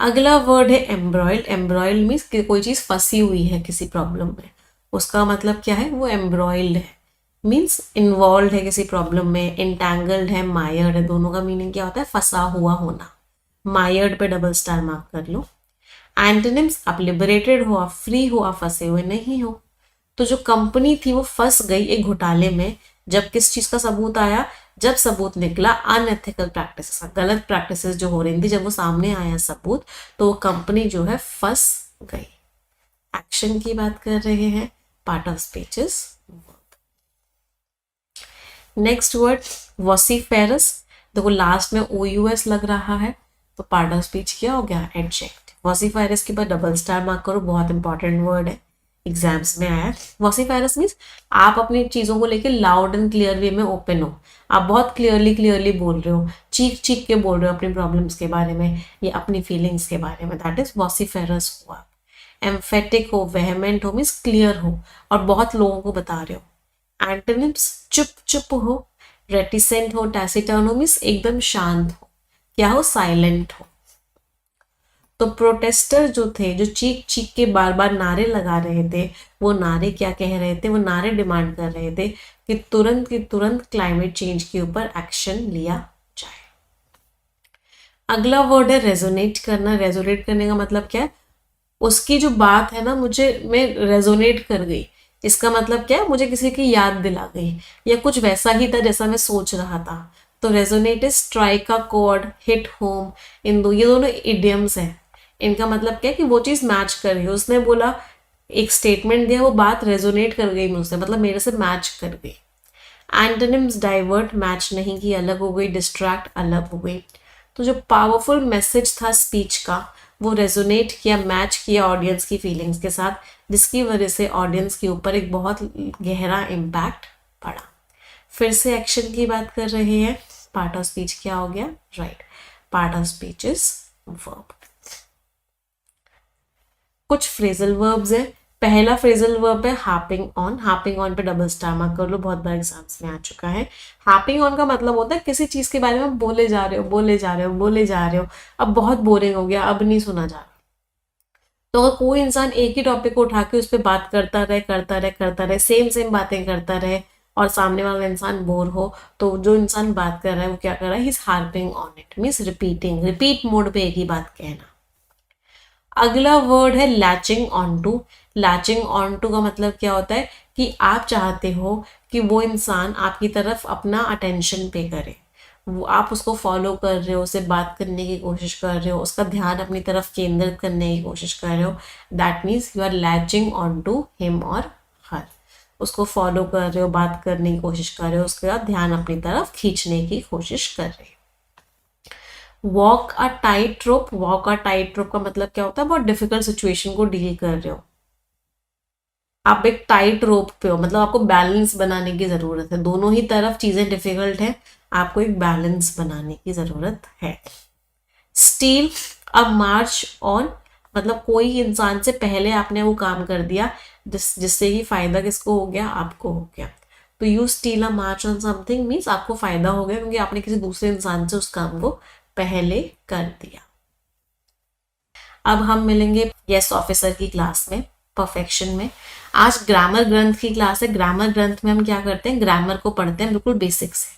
अगला वर्ड है एम्ब्रॉयल्ड। एम्ब्रॉयल्ड मीन्स कोई चीज फंसी हुई है किसी प्रॉब्लम में, उसका मतलब क्या है? वो एम्ब्रॉयल्ड है, मीन्स इन्वॉल्व है किसी प्रॉब्लम में, इंटैंगल्ड है, मायर्ड है। दोनों का मीनिंग क्या होता है? फंसा हुआ होना। मायर्ड पे डबल स्टार मार्क कर लो। एंटोनिम्स, आप लिबरेटेड हो, आप फ्री हो, आप फंसे हुए नहीं हो। तो जो कंपनी थी वो फंस गई एक घोटाले में, जब किस चीज का सबूत आया? जब सबूत निकला अनएथिकल प्रैक्टिसेस, गलत प्रैक्टिसेस जो हो रही थी, जब वो सामने आया सबूत, तो वो कंपनी जो है फंस गई। एक्शन की बात कर रहे हैं। Part of speech is verb. Next word vociferous. देखो लास्ट में OUS लग रहा है, तो पार्ट ऑफ स्पीच क्या हो गया? एडजेक्ट। वॉसिफेरस के बाद डबल स्टार मार्क करो, बहुत इंपॉर्टेंट वर्ड है, एग्जाम्स में आया। वॉसिफेरस मीन्स आप अपनी चीजों को लेके लाउड एंड क्लियर वे में ओपन हो, आप बहुत क्लियरली बोल रहे हो, चीख चीख के बोल रहे हो अपनी प्रॉब्लम्स के बारे में या अपनी फीलिंग्स के बारे में, दैट इज वॉसिफेरस हुआ। एम्फेटिक हो, वेहमेंट हो मीन्स क्लियर हो और बहुत लोगों को बता रहे हो। एंटोनिम्स, चुप चुप हो, रेटिसेंट हो, टैसिटर्न हो मीन्स एकदम शांत हो, क्या हो? साइलेंट हो। तो प्रोटेस्टर जो थे, जो चीख चीख के बार बार नारे लगा रहे थे, वो नारे क्या कह रहे थे? वो नारे डिमांड कर रहे थे कि तुरंत क्लाइमेट चेंज के ऊपर एक्शन लिया जाए। अगला वर्ड है रेजोनेट करना। रेजोनेट करने का मतलब क्या है? उसकी जो बात है ना, मैं रेजोनेट कर गई, इसका मतलब क्या है? मुझे किसी की याद दिला गई या कुछ वैसा ही था जैसा मैं सोच रहा था। तो resonate is strike a cord, hit home. ये दोनों इडियम्स हैं। इनका मतलब क्या है? कि वो चीज मैच कर रही है। उसने बोला, एक स्टेटमेंट दिया, वो बात रेजोनेट कर गई मुझसे, मतलब मेरे से मैच कर गई। एंटोनिम्स डाइवर्ट, मैच नहीं की, अलग हो गई, डिस्ट्रैक्ट, अलग हो गई। तो जो पावरफुल मैसेज था स्पीच का, वो रेजोनेट किया, मैच किया ऑडियंस की फीलिंग्स के साथ, जिसकी वजह से ऑडियंस के ऊपर एक बहुत गहरा इम्पैक्ट पड़ा। फिर से एक्शन की बात कर रहे हैं। पार्ट ऑफ स्पीच क्या हो गया? Right, part of speech is verb. कुछ फ्रेजल वर्ब्स है। पहला फ्रेजल वर्ब है हार्पिंग ऑन। हार्पिंग ऑन पे डबल स्टार मार्क कर लो, बहुत बार एग्जाम्स में आ चुका है। हार्पिंग ऑन का मतलब होता है किसी चीज के बारे में बोले जा रहे हो, बोले जा रहे हो, बोले जा रहे हो, अब बहुत बोरिंग हो गया, अब नहीं सुना जा रहा। तो अगर कोई इंसान एक ही टॉपिक को उठा के उस पर बात करता रहे, सेम बातें करता रहे और सामने वाला इंसान बोर हो, तो जो इंसान बात कर रहा है वो क्या कर रहा है? He is harping on it, means repeating, repeat mode पे एक ही बात कहना। अगला वर्ड है latching on to. Latching on to का मतलब क्या होता है? कि आप चाहते हो कि वो इंसान आपकी तरफ अपना अटेंशन पे करे, वो आप उसको फॉलो कर रहे हो, उससे बात करने की कोशिश कर रहे हो, उसका ध्यान अपनी तरफ केंद्रित करने की कोशिश कर रहे हो, that means you are latching on to him और हर। उसको फॉलो कर रहे हो, बात करने की कोशिश कर रहे हो, उसका ध्यान अपनी तरफ खींचने की कोशिश कर रहे हो। Walk a tight rope. Walk a tight रोप का मतलब क्या होता है? बहुत डिफिकल्ट सिचुएशन को डील कर रहे हो, आप एक टाइट रोप पे हो, मतलब आपको बैलेंस बनाने की जरूरत है। दोनों ही तरफ चीजें डिफिकल्ट है, आपको एक बैलेंस बनाने की जरूरत है। स्टील अ मार्च ऑन, मतलब कोई इंसान से पहले आपने वो काम कर दिया जिससे कि फायदा किसको हो गया? आपको हो गया। तो you steel a march on something means आपको फायदा हो गया क्योंकि आपने किसी दूसरे इंसान से उस काम को पहले कर दिया। अब हम मिलेंगे यस ऑफिसर की क्लास में, परफेक्शन में। आज ग्रामर ग्रंथ की क्लास है। ग्रामर ग्रंथ में हम क्या करते हैं? ग्रामर को पढ़ते हैं बिल्कुल बेसिक से,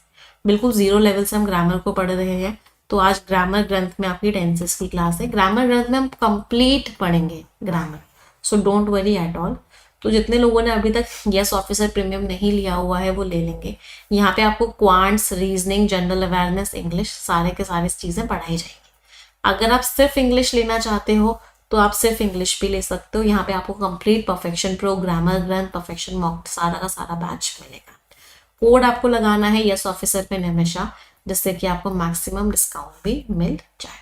बिल्कुल जीरो लेवल से हम ग्रामर को पढ़ रहे हैं। तो आज ग्रामर ग्रंथ में आपकी टेंसेस की क्लास है। ग्रामर ग्रंथ में हम कंप्लीट पढ़ेंगे grammar, so don't worry at all. तो जितने लोगों ने अभी तक यस ऑफिसर प्रीमियम नहीं लिया हुआ है वो ले लेंगे। यहाँ पे आपको quants, reasoning, general awareness, English, सारे के सारी चीजें पढ़ाई जाएंगी। अगर आप सिर्फ इंग्लिश लेना चाहते हो तो आप सिर्फ इंग्लिश भी ले सकते हो। यहाँ पे आपको कंप्लीट परफेक्शन प्रो, ग्रामर ग्रंथ, परफेक्शन मॉक, सारा का सारा बैच मिलेगा। कोड आपको लगाना है यस ऑफिसर पे हमेशा, जिससे कि आपको मैक्सिमम डिस्काउंट भी मिल जाए।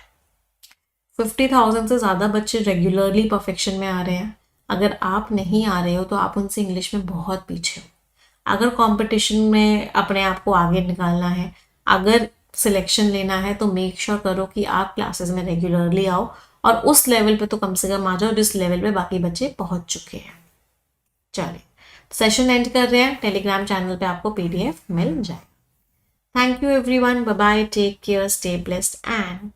50,000 से ज़्यादा बच्चे रेगुलरली परफेक्शन में आ रहे हैं। अगर आप नहीं आ रहे हो तो आप उनसे इंग्लिश में बहुत पीछे हो। अगर कंपटीशन में अपने आप को आगे निकालना है, अगर सिलेक्शन लेना है तो मेक श्योर करो कि आप क्लासेस में रेगुलरली आओ और उस लेवल पे तो कम से कम आ जाओ जिस लेवल पे बाकी बच्चे पहुंच चुके हैं। चलिए सेशन एंड कर रहे हैं, टेलीग्राम चैनल पे आपको PDF मिल जाए। Thank you everyone, bye bye, take care, stay blessed and